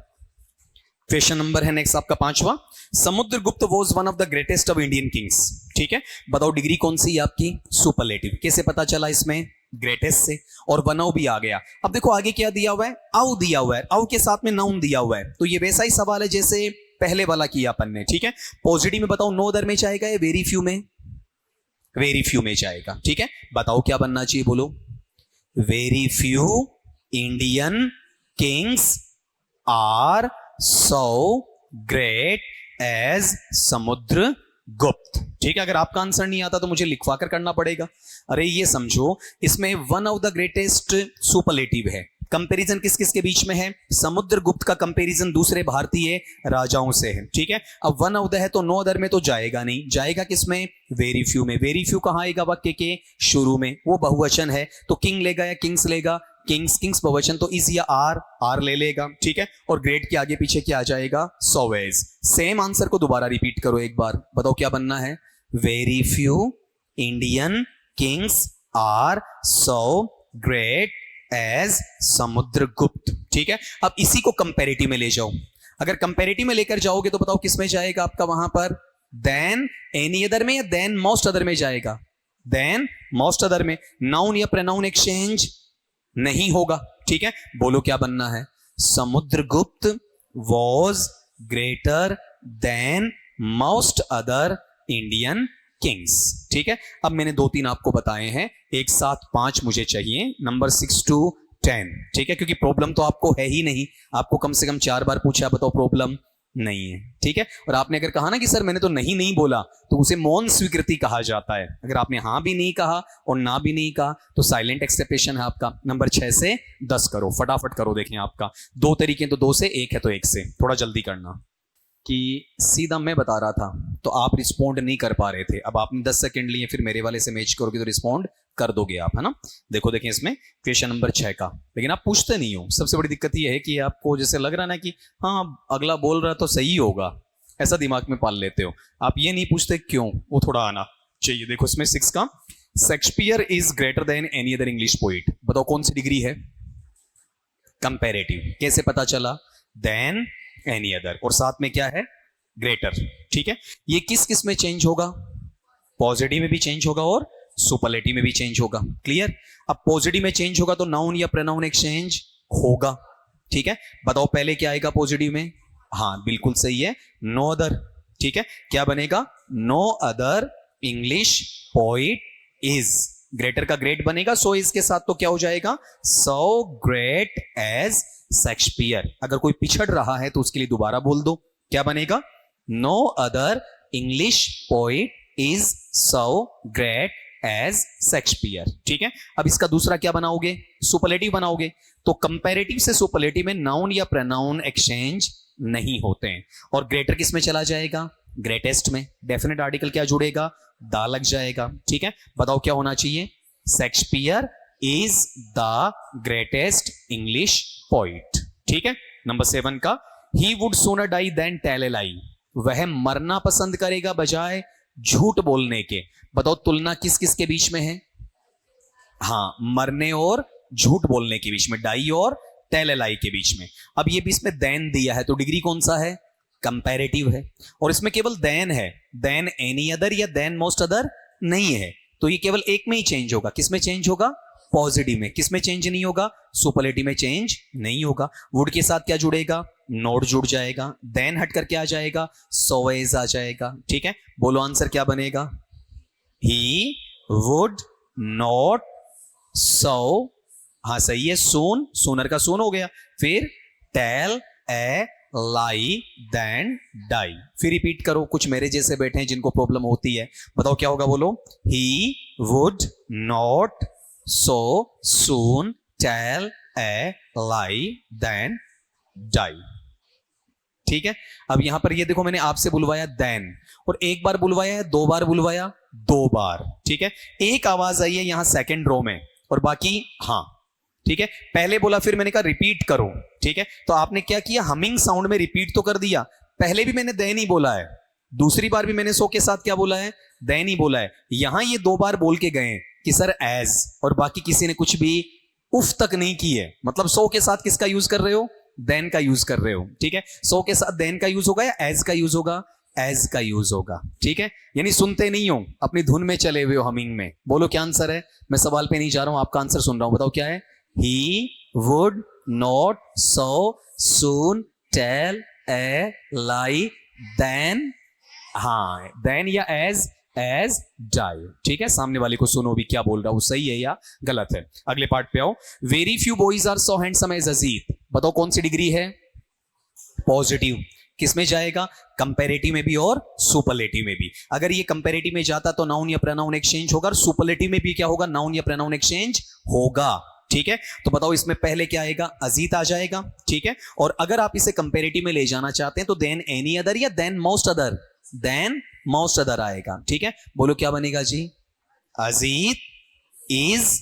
क्वेश्चन नंबर है नेक्स्ट आपका 5वां। Samudragupta was one of the greatest of Indian kings, ठीक है, बताओ डिग्री कौन सी है आपकी? सुपरलेटिव। कैसे पता चला इसमें? ग्रेटेस्ट से, और वनव भी आ गया। अब देखो आगे क्या दिया हुआ है? आउ दिया हुआ है, आउ के साथ में नाउन दिया हुआ है, तो ये वैसा ही सवाल है जैसे पहले वाला किया अपन ने, ठीक है। पॉजिटिव में बताओ नो अदर में जाएगा या वेरी फ्यू में? वेरी फ्यू में जाएगा, ठीक है। बताओ क्या बनना चाहिए, बोलो? Very few Indian kings are so great as Samudragupta, ठीक है। अगर आपका आंसर नहीं आता तो मुझे लिखवा कर करना पड़ेगा। अरे ये समझो, इसमें one of the greatest superlative है, कंपैरिजन किस किस के बीच में है? समुद्रगुप्त का कंपैरिजन दूसरे भारतीय राजाओं से है, ठीक है। अब वन ऑफ द है तो नो अदर में तो जाएगा नहीं, जाएगा किसमें? वेरी फ्यू में। वेरी फ्यू कहां आएगा? वाक्य के शुरू में। वो बहुवचन है तो किंग लेगा या किंग्स लेगा? किंग्स, किंग्स बहुवचन तो इज या आर ले लेगा, ठीक है। और ग्रेट के आगे पीछे क्या आ जाएगा? सॉवेज। सेम आंसर को दोबारा रिपीट करो एक बार, बताओ क्या बनना है? Very few Indian kings are so great as Samudragupta, ठीक है। अब इसी को कंपैरेटिव में ले जाओ। अगर कंपैरेटिव में लेकर जाओगे तो बताओ किस में जाएगा आपका वहां पर? देन एनी अदर में या देन मोस्ट अदर में जाएगा? देन मोस्ट अदर में। नाउन या प्रोनाउन एक्सचेंज नहीं होगा, ठीक है। बोलो क्या बनना है? Samudragupta was greater than most other Indian kings, ठीक है। अब मैंने 2-3 आपको बताए हैं, एक साथ 5 मुझे चाहिए, नंबर 6 to 10, ठीक है, क्योंकि प्रॉब्लम तो आपको है ही नहीं, आपको कम से कम 4 बार पूछा, बताओ प्रॉब्लम नहीं है, ठीक है। और आपने अगर कहा ना कि सर मैंने तो नहीं नहीं बोला, तो उसे मौन स्वीकृति कहा जाता है। अगर आपने हाँ भी नहीं कहा और ना भी नहीं कहा तो साइलेंट एक्सेप्टेशन है आपका। नंबर 6 से 10 करो, फटाफट करो। देखें आपका 2 तरीके, तो 2 से, 1 है तो 1 से, थोड़ा जल्दी करना। कि सीधा मैं बता रहा था तो आप रिस्पॉन्ड नहीं कर पा रहे थे, अब आपने 10 सेकंड लिए, फिर मेरे वाले से मैच करोगे तो रिस्पॉन्ड कर दोगे आप, है ना। देखो देखें इसमें क्वेश्चन नंबर 6 का, लेकिन आप पूछते नहीं हो। सबसे बड़ी दिक्कत यह है कि आपको जैसे लग रहा ना कि हाँ अगला बोल रहा तो सही होगा, ऐसा दिमाग में पाल लेते हो। आप ये नहीं पूछते क्यों, वो थोड़ा आना चाहिए। देखो इसमें 6 का, Shakespeare is greater than any other English poet. बताओ कौन सी डिग्री है, कंपैरेटिव। कैसे पता चला, देन एनी अदर, और साथ में क्या है, ग्रेटर, ठीक है। ये किस किस में चेंज होगा, पॉजिटिव में भी चेंज होगा और सुपरलेटिव में भी चेंज होगा। क्लियर। अब पॉजिटिव में चेंज होगा तो नाउन या प्रोनाउन एक्सचेंज होगा, ठीक है। बताओ पहले क्या आएगा पॉजिटिव में, हाँ बिल्कुल सही है, नो अदर, ठीक है। क्या बनेगा, no other English poet is, greater का ग्रेट बनेगा, सो इसके साथ तो क्या हो जाएगा, सो ग्रेट एज शेक्सपियर। अगर कोई पिछड़ रहा है तो उसके लिए दोबारा बोल दो, क्या बनेगा, no other English poet is so great as Shakespeare, ठीक है। अब इसका दूसरा क्या बनाओगे, सुपरलेटिव बनाओगे। तो कंपैरेटिव से सुपरलेटिव में नाउन या प्रोनाउन एक्सचेंज नहीं होते हैं। और ग्रेटर किस में चला जाएगा, ग्रेटेस्ट में। डेफिनेट आर्टिकल क्या जुड़ेगा, दा लग जाएगा, ठीक है। बताओ क्या होना चाहिए, Shakespeare is the greatest English poet, ठीक है। नंबर 7 का, he would sooner die than tell a lie. वह मरना पसंद करेगा बजाय झूठ बोलने के। बताओ तुलना किस किस के बीच में है, हाँ मरने और झूठ बोलने के बीच में, डाई और टेल ए लाई के बीच में। अब ये बीच में देन दिया है तो डिग्री कौन सा है, कंपैरेटिव है। और इसमें केवल देन है, देन एनी अदर या देन मोस्ट अदर नहीं है। तो ये केवल एक में ही चेंज होगा, किस में चेंज होगा, पॉजिटिव में। किस में चेंज नहीं होगा, सुपरलेटिव में चेंज नहीं होगा। वुड के साथ क्या जुड़ेगा, नॉट जुड़ जाएगा। देन हट करके आ जाएगा, सो एज आ जाएगा, ठीक है। बोलो आंसर क्या बनेगा, ही वुड नॉट सो, हाँ सही है, सून, सूनर का सून हो गया। फिर tell a lie than die. फिर रिपीट करो, कुछ मेरे जैसे बैठे हैं जिनको प्रॉब्लम होती है। बताओ क्या होगा, बोलो, he would not so soon tell a lie than die, ठीक है। अब यहां पर ये देखो मैंने आपसे बुलवाया देन, और एक बार बुलवाया है, 2 बार बुलवाया, 2 बार, ठीक है। एक आवाज आई है यहां सेकंड रो में और बाकी हाँ, ठीक है। पहले बोला फिर मैंने कहा रिपीट करो, ठीक है। तो आपने क्या किया, हमिंग साउंड में रिपीट तो कर दिया। पहले भी मैंने देन ही बोला है, दूसरी बार भी मैंने सो के साथ क्या बोला है, देन ही बोला है। यहां ये 2 बार बोल के गए कि सर एज, और बाकी किसी ने कुछ भी उफ तक नहीं की है। मतलब सो के साथ किसका यूज कर रहे हो, देन का यूज कर रहे हो, ठीक है। सो के साथ देन का यूज होगा या एज का यूज होगा, एज का यूज होगा, ठीक है। यानी सुनते नहीं हो, अपनी धुन में चले हुए हो हमिंग में। बोलो क्या आंसर है, मैं सवाल पे नहीं जा रहा हूं, आपका आंसर सुन रहा हूं। बताओ क्या है, he would not so soon tell a lie than, हाँ देन या एज डाई, ठीक है। सामने वाले को सुनो भी क्या बोल रहा हूं, सही है या गलत है। अगले पार्ट पे आओ, very few boys are so handsome as Ajit. बताओ कौन सी डिग्री है, पॉजिटिव। किस में जाएगा, कंपैरेटिव में भी और सुपरलेटिव में भी। अगर ये कंपैरेटिव में जाता तो नाउन या प्रोनाउन एक्सचेंज होगा, और सुपरलेटिव में भी क्या होगा, नाउन या प्रोनाउन एक्सचेंज होगा, ठीक है। तो बताओ इसमें पहले क्या आएगा, अजीत आ जाएगा, ठीक है। और अगर आप इसे कंपैरेटिव में ले जाना चाहते हैं तो देन एनी अदर या than most other, than most other आएगा, ठीक है। बोलो क्या बनेगा जी, Ajit is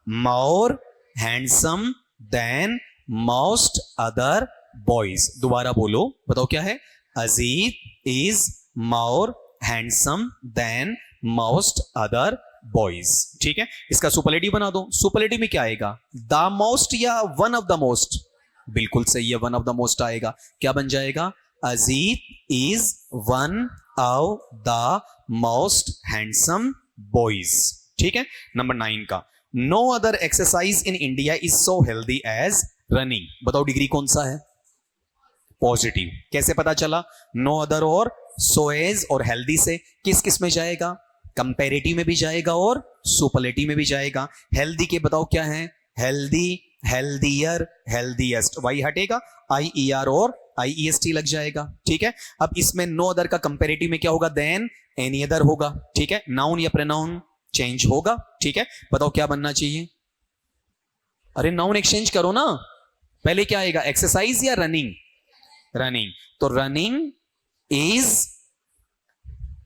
more handsome than most other boys. दोबारा बोलो, बताओ क्या है, Ajit is more handsome than most other boys, ठीक है। इसका सुपरलेटिव बना दो। सुपरलेटिव में क्या आएगा, द मोस्ट या वन ऑफ द मोस्ट, बिल्कुल सही है, वन ऑफ द मोस्ट आएगा। क्या बन जाएगा, Ajit is one of the most handsome boys, ठीक है। नंबर 9 का, no other exercise in India is so healthy as running. बताओ डिग्री कौन सा है, पॉजिटिव। कैसे पता चला, नो अदर और सो एज और हेल्दी से किस किस में जाएगा, कंपैरेटिव में भी जाएगा और सुपरलेटिव में भी जाएगा। हेल्दी के बताओ क्या है, हेल्दी हेल्दियर, हेल्दीएस्ट, वाई हटेगा, IER और IEST लग जाएगा, ठीक है। अब इसमें नो अदर का कंपेरेटिव में क्या होगा, देन एनी अदर होगा, ठीक है। नाउन या प्रोनाउन चेंज होगा, ठीक है। बताओ क्या बनना चाहिए, अरे नाउन एक्सचेंज करो ना, पहले क्या आएगा, एक्सरसाइज या रनिंग, रनिंग, तो रनिंग इज,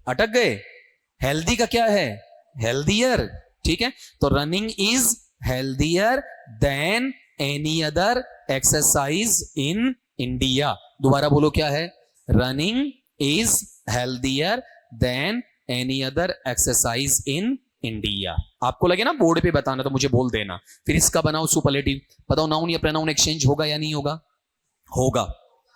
अटक गए, हेल्दी का क्या है, हेल्दियर, ठीक है। तो running is healthier then any other exercise in India. दोबारा बोलो क्या है, running is healthier then any other exercise in India. आपको लगे ना बोर्ड पे बताना तो मुझे बोल देना, फिर इसका बनाओ सुपरलेटिव। बताओ नाउन या प्रोनाउन एक्सचेंज होगा या नहीं होगा, होगा,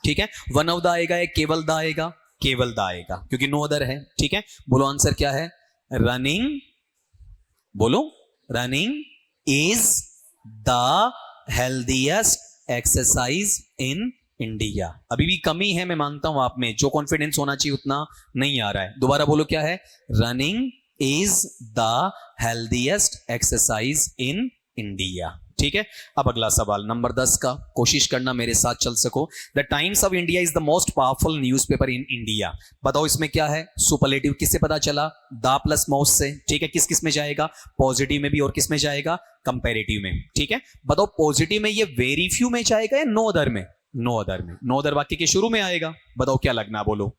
ठीक है। वन ऑफ द आएगा या केवल द आएगा, केवल द आएगा क्योंकि नो अदर है, ठीक है। बोलो आंसर क्या है, रनिंग, बोलो running is the healthiest exercise in India. अभी भी कमी है, मैं मानता हूं आप में, जो कॉन्फिडेंस होना चाहिए उतना नहीं आ रहा है। दोबारा बोलो क्या है, running is the healthiest exercise in India, ठीक है। अब अगला सवाल नंबर 10 का, कोशिश करना मेरे साथ चल सको। The Times of India is the most powerful newspaper in India. बताओ इसमें क्या है, सुपरलेटिव किससे पता चला, द प्लस मोस्ट से, ठीक है। किस किस में जाएगा, पॉजिटिव में भी और किस में जाएगा, कंपैरेटिव में, ठीक है। बताओ पॉजिटिव में ये वेरी फ्यू में जाएगा या नो अदर में, नो अदर में, नो अदर वाक्य के शुरू में आएगा। बताओ क्या लगना, बोलो,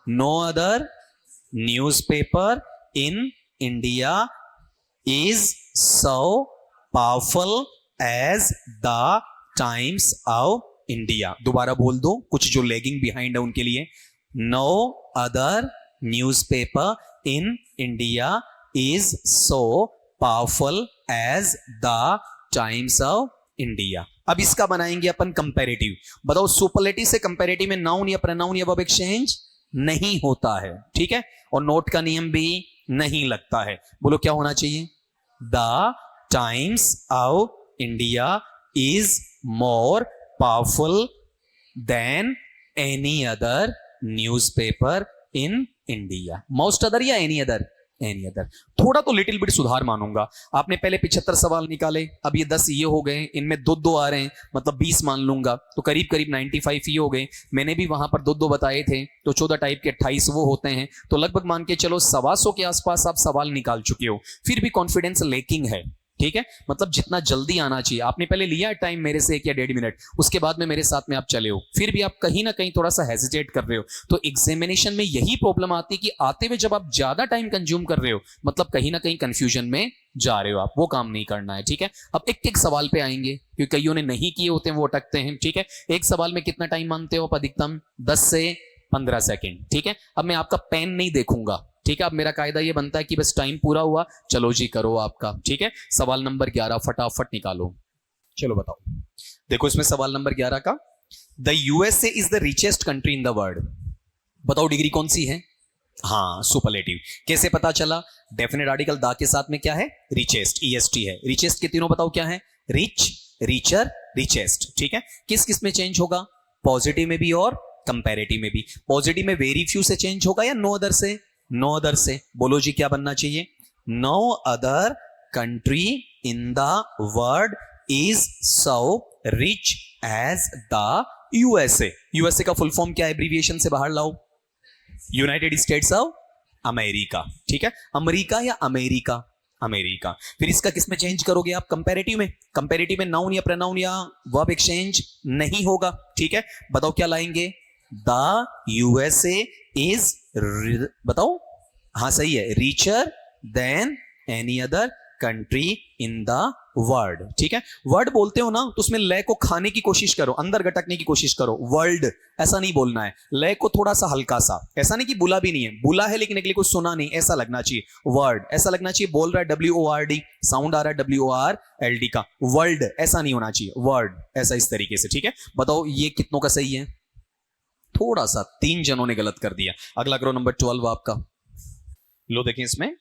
no other newspaper in India is so powerful as the Times of India. दोबारा बोल दो, कुछ जो लेगिंग बिहाइंड है उनके लिए, no other newspaper in India is so powerful as the Times of India. अब इसका बनाएंगे अपन कंपैरेटिव। बताओ सुपरलेटिव से कंपैरेटिव में नाउन या प्रोनाउन या वर्ब एक्सचेंज नहीं होता है, ठीक है, और नोट का नियम भी नहीं लगता है। बोलो क्या होना चाहिए, the Times of India is more powerful than any other newspaper in India. Most other या एनी अदर, एनी अदर। थोड़ा तो लिटिल बिट सुधार मानूंगा। आपने पहले 75 सवाल निकाले, अब ये 10 ये हो गए, इनमें दो दो आ रहे हैं, मतलब 20 मान लूंगा, तो करीब करीब 95 ये हो गए। मैंने भी वहां पर दो दो बताए थे, तो 14 टाइप के 28 वो होते हैं, तो लगभग मान के चलो 125 के आसपास आप सवाल निकाल चुके हो। फिर भी कॉन्फिडेंस लेकिंग है, ठीक है, मतलब जितना जल्दी आना चाहिए। आपने पहले लिया टाइम मेरे से 1 या 1.5 मिनट, उसके बाद में मेरे साथ में आप चले हो, फिर भी आप कहीं ना कहीं थोड़ा सा हेजिटेट कर रहे हो। तो एग्जामिनेशन में यही प्रॉब्लम आती है कि आते हुए जब आप ज्यादा टाइम कंज्यूम कर रहे हो, मतलब कहीं ना कहीं कंफ्यूजन में जा रहे हो आप, वो काम नहीं करना है, ठीक है। अब एक एक सवाल पे आएंगे, क्योंकि कईयों ने नहीं किए होते हैं, वो अटकते हैं, ठीक है। एक सवाल में कितना टाइम मानते हो आप, अधिकतम 10 से 15 सेकेंड, ठीक है। अब मैं आपका पेन नहीं देखूंगा, ठीक है। अब मेरा कायदा ये बनता है कि बस टाइम पूरा हुआ, चलो जी करो आपका, ठीक है। सवाल नंबर 11 फटाफट निकालो, चलो बताओ। देखो इसमें सवाल नंबर 11 का, the USA is the richest country in the world. बताओ डिग्री कौन सी है, हाँ सुपरलेटिव। कैसे पता चला, डेफिनेट आर्टिकल दा के साथ में क्या है, रिचेस्ट, EST है। रिचेस्ट के तीनों बताओ क्या है, रिच, रिचर, रिचेस्ट, ठीक है। किस किस में चेंज होगा, पॉजिटिव में भी और कंपैरेटिव में भी। पॉजिटिव में वेरी फ्यू से चेंज होगा या नो अदर से, नो अदर से। बोलो जी क्या बनना चाहिए, no other country in the world is so rich as the USA. USA का फुल फॉर्म क्या है, एब्रीविएशन से बाहर लाओ, यूनाइटेड स्टेट्स ऑफ अमेरिका, ठीक है। अमेरिका या अमेरिका, अमेरिका। फिर इसका किस में चेंज करोगे आप, कंपैरेटिव में। कंपैरेटिव में नाउन या प्रोनाउन या वर्ब एक्सचेंज नहीं होगा, ठीक है। बताओ क्या लाएंगे, द यूएसए इज, बताओ, हाँ सही है, richer than any other country in the world, ठीक है। वर्ड बोलते हो ना तो उसमें लय को खाने की कोशिश करो, अंदर गटकने की कोशिश करो। वर्ल्ड ऐसा नहीं बोलना है, लय को थोड़ा सा हल्का सा, ऐसा नहीं कि बुला भी नहीं है, बुला है लेकिन अगले को सुना नहीं, ऐसा लगना चाहिए। वर्ड ऐसा लगना चाहिए, बोल रहा है WORD, साउंड आ रहा है WORLD का, वर्ल्ड ऐसा नहीं होना चाहिए, वर्ड ऐसा इस तरीके से, ठीक है। बताओ ये कितनों का सही है, थोड़ा सा 3 जनों ने गलत कर दिया। अगला करो नंबर 12 आपका, लो देखिए इसमें,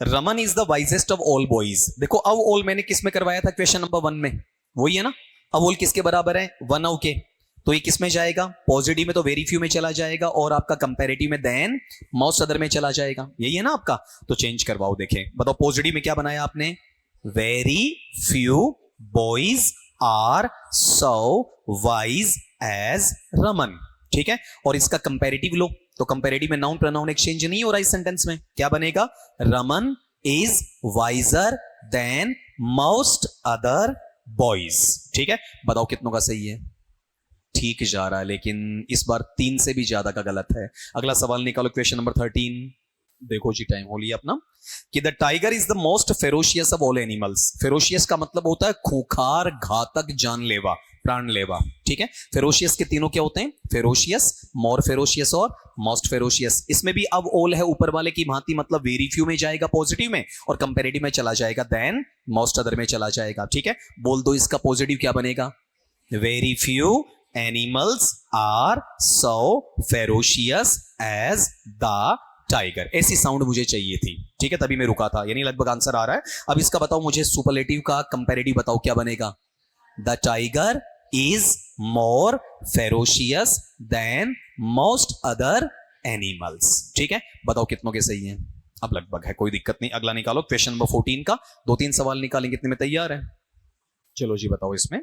Raman is the wisest of all boys. देखो अब ऑल मैंने किस में करवाया था, क्वेश्चन नंबर 1 में, वही है ना। अब ऑल किसके बराबर है, 1 ऑफ के, तो ये किस में जाएगा, पॉजिटिव में तो वेरी फ्यू में चला जाएगा, और आपका कंपैरेटिव में देन मोस्ट अदर में चला जाएगा, यही है ना आपका। तो चेंज करवाओ, देखें बताओ पॉजिटिव में क्या बनाया आपने, very few boys are so wise as Raman. ठीक है, और इसका कंपैरेटिव लो, तो कंपैरेटिव में नाउन प्रोनाउन एक्सचेंज नहीं हो रहा इस सेंटेंस में। क्या बनेगा? Raman is visor then most other boys. ठीक है, बताओ कितनों का सही है? ठीक जा रहा है, लेकिन इस बार 3 से भी ज्यादा का गलत है। अगला सवाल निकालो, क्वेश्चन नंबर 13। देखो जी, टाइम हो लिया अपना। कि the tiger is the most ferocious of all animals. Ferocious का मतलब होता है खूंखार, घातक, जानलेवा, प्राणलेवा। ठीक है, फेरोशियस के तीनों क्या होते हैं? फेरोशियस, मोर फेरोशियस और मोस्ट फेरोशियस। इसमें भी अब ऑल है ऊपर वाले की भांति, मतलब वेरी फ्यू में जाएगा पॉजिटिव में, और कंपैरेटिव में चला जाएगा देन मोस्ट अदर में चला जाएगा। ठीक है, बोल दो इसका पॉजिटिव क्या बनेगा? Very few animals are so ferocious as the tiger. ऐसी साउंड मुझे चाहिए थी। ठीक है, तभी मैं रुका था, यानी लगभग आंसर आ रहा है। अब इसका बताओ मुझे, सुपरलेटिव का कंपैरेटिव बताओ क्या बनेगा? The tiger is more ferocious than most other animals. ठीक है, बताओ कितनों के सही है? अब लगभग है, कोई दिक्कत नहीं। अगला निकालो, क्वेश्चन नंबर 14 का 2-3 सवाल निकालेंगे, कितने में तैयार है? चलो जी, बताओ इसमें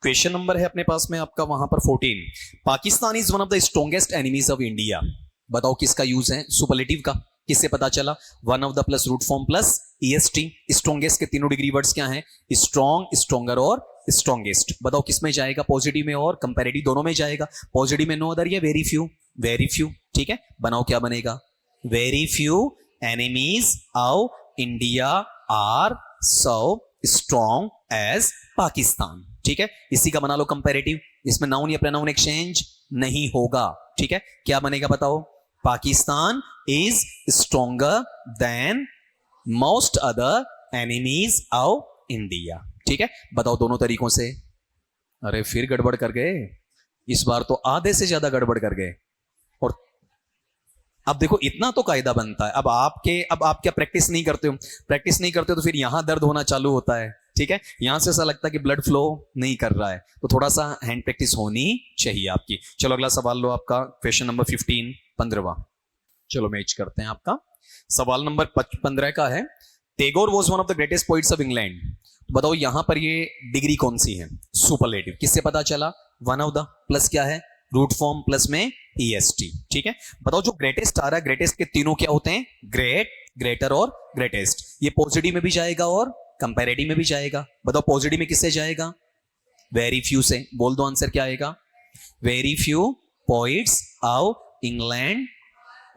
क्वेश्चन नंबर है अपने पास में आपका वहां पर 14। Pakistan is one of the strongest enemies of India. बताओ किसका यूज है? सुपरलेटिव का। किससे पता चला? One of the plus root form plus EST. Strongest के तीनों डिग्री वर्ड्स क्या हैं? स्ट्रॉन्ग, स्ट्रॉन्गर और स्ट्रॉन्गेस्ट। बताओ किस में जाएगा? पॉजिटिव में और कंपैरेटिव दोनों में जाएगा। पॉजिटिव में नो अदर या वेरी फ्यू? Very few. ठीक है, बनाओ क्या बनेगा? Very few enemies of India are so strong as Pakistan. ठीक है, इसी का बना लो कंपैरेटिव। इसमें नाउन या प्रोनाउन एक्सचेंज नहीं होगा। ठीक है, क्या बनेगा बताओ? Pakistan is stronger than most other enemies of India. ठीक है, बताओ दोनों तरीकों से। अरे फिर गड़बड़ कर गए, इस बार तो आधे से ज्यादा गड़बड़ कर गए। और अब देखो, इतना तो कायदा बनता है। अब आप क्या प्रैक्टिस नहीं करते हो? प्रैक्टिस नहीं करते हो तो फिर यहां दर्द होना चालू होता है। ठीक है, यहां से ऐसा लगता है कि ब्लड फ्लो नहीं कर रहा है, तो थोड़ा सा हैंड प्रैक्टिस होनी चाहिए आपकी। चलो अगला सवाल लो आपका, क्वेश्चन नंबर 15, 15वां। चलो मैच करते हैं आपका। सवाल नंबर 15 का है, Tagore was one of the greatest poets of England. बताओ यहां पर ये डिग्री कौन सी है? सुपरलेटिव। किससे पता चला? वन ऑफ द प्लस क्या है? रूट फॉर्म प्लस में ईएसटी। ठीक है, बताओ जो ग्रेटेस्ट आ रहा है, ग्रेटेस्ट के तीनों क्या होते हैं? ग्रेट, ग्रेटर और ग्रेटेस्ट। ये पॉजिटिव में भी जाएगा और कंपैरेटिव में भी जाएगा। बताओ पॉजिटिव में किससे जाएगा? वेरी फ्यू से। बोल दो आंसर क्या आएगा? Very few poets of England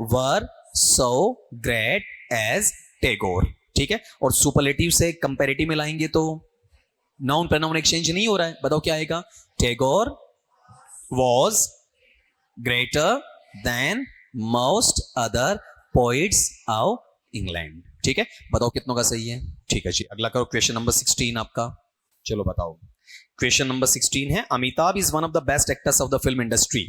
were so great as Tagore. ठीक है, और सुपरलेटिव से कंपैरेटिव में लाएंगे तो नाउन प्रोनाउन एक्सचेंज नहीं हो रहा है। बताओ क्या आएगा? Tagore was greater than most other poets of England। ठीक है, बताओ कितनों का सही है? ठीक है जी, अगला करो, क्वेश्चन नंबर 16 आपका। चलो बताओ, क्वेश्चन नंबर 16 है, Amitabh is one of the best actors of the film industry.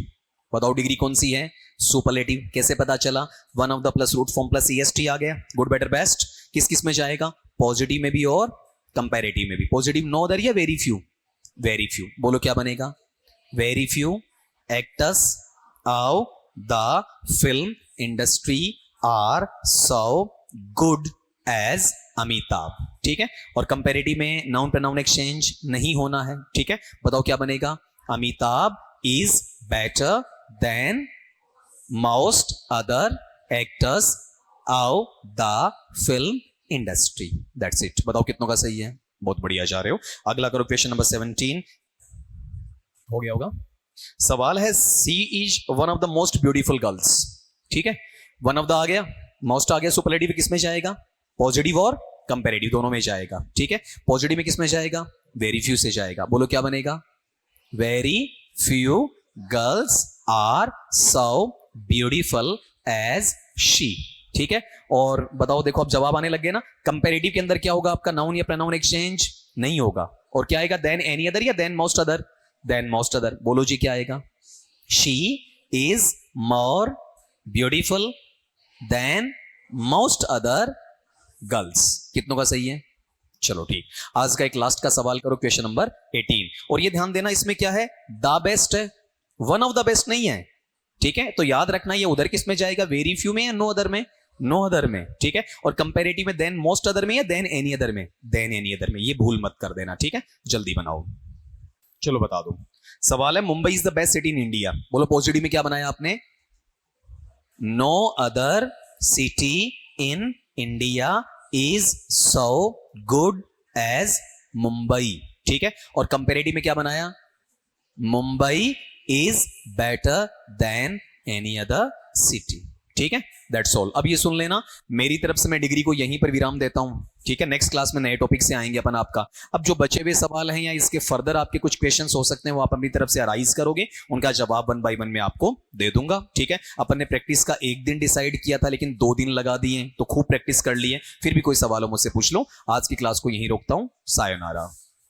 बताओ डिग्री कौन सी है? सुपरलेटिव। कैसे पता चला? One of the plus root form plus EST आ गया। गुड, बेटर, बेस्ट किस किस में जाएगा? पॉजिटिव में भी और कंपैरेटिव में भी। पॉजिटिव नो अदर या वेरी फ्यू? Very few. बोलो क्या बनेगा? Very few actors of the film industry are so good as Amitabh। ठीक है, और कंपैरेटिव में नाउन प्रोनाउन एक्सचेंज नहीं होना है। ठीक है, बताओ क्या बनेगा? Amitabh is better then most other actors of the film industry. That's it. बताओ कितनों का सही है? बहुत बढ़िया जा रहे हो। अगला करो, क्वेश्चन नंबर 17 हो गया होगा। सवाल है, she is one of the most beautiful girls. ठीक है, वन ऑफ द आ गया, मोस्ट आ गया। सुपरलेटिव किस में जाएगा? पॉजिटिव और कंपैरेटिव दोनों में जाएगा। ठीक है, पॉजिटिव में किस में जाएगा? वेरी फ्यू से जाएगा। बोलो क्या बनेगा? Very few girls are so beautiful as she. ठीक है, और बताओ, देखो अब जवाब आने लग गए ना। कंपैरेटिव के अंदर क्या होगा आपका? नाउन या प्रोनाउन एक्सचेंज नहीं होगा, और क्या आएगा? देन एनी अदर या than most other? Than most other. बोलो जी क्या आएगा? She is more beautiful than most other girls. कितनों का सही है? चलो ठीक। आज का एक लास्ट का सवाल करो, क्वेश्चन नंबर 18। और ये ध्यान देना, इसमें क्या है? द बेस्ट है, वन ऑफ द बेस्ट नहीं है। ठीक है, तो याद रखना ये उधर किस में जाएगा? वेरी फ्यू में या नो अदर में? नो अदर में, ठीक है। और कंपेरेटिव में देन मोस्ट अदर में या देन एनी अदर में, देन एनी अदर में, ये भूल मत कर देना, ठीक है। जल्दी बनाओ, चलो बता दो। सवाल है Mumbai is the best city in India, बोलो पॉजिटिव में क्या बनाया आपने? No other city in India is so good as Mumbai, ठीक है। और कंपेरेटिव में क्या बनाया? Mumbai is better than any other city, ठीक है। That's all. अब ये सुन लेना, मेरी तरफ से मैं डिग्री को यहीं पर विराम देता हूं, ठीक है। नेक्स्ट क्लास में नए टॉपिक से आएंगे अपन आपका। अब जो बचे हुए सवाल हैं या इसके फर्दर आपके कुछ क्वेश्चंस हो सकते हैं, वो आप अपनी तरफ से अराइज करोगे, उनका जवाब 1 बाय 1 में आपको दे दूंगा, ठीक है। अपन ने प्रैक्टिस का 1 दिन डिसाइड किया था, लेकिन 2 दिन लगा दिए, तो खूब प्रैक्टिस कर लिए। फिर भी कोई सवाल हो मुझसे पूछ लो। आज की क्लास को यहीं रोकता हूं। सायोनारा।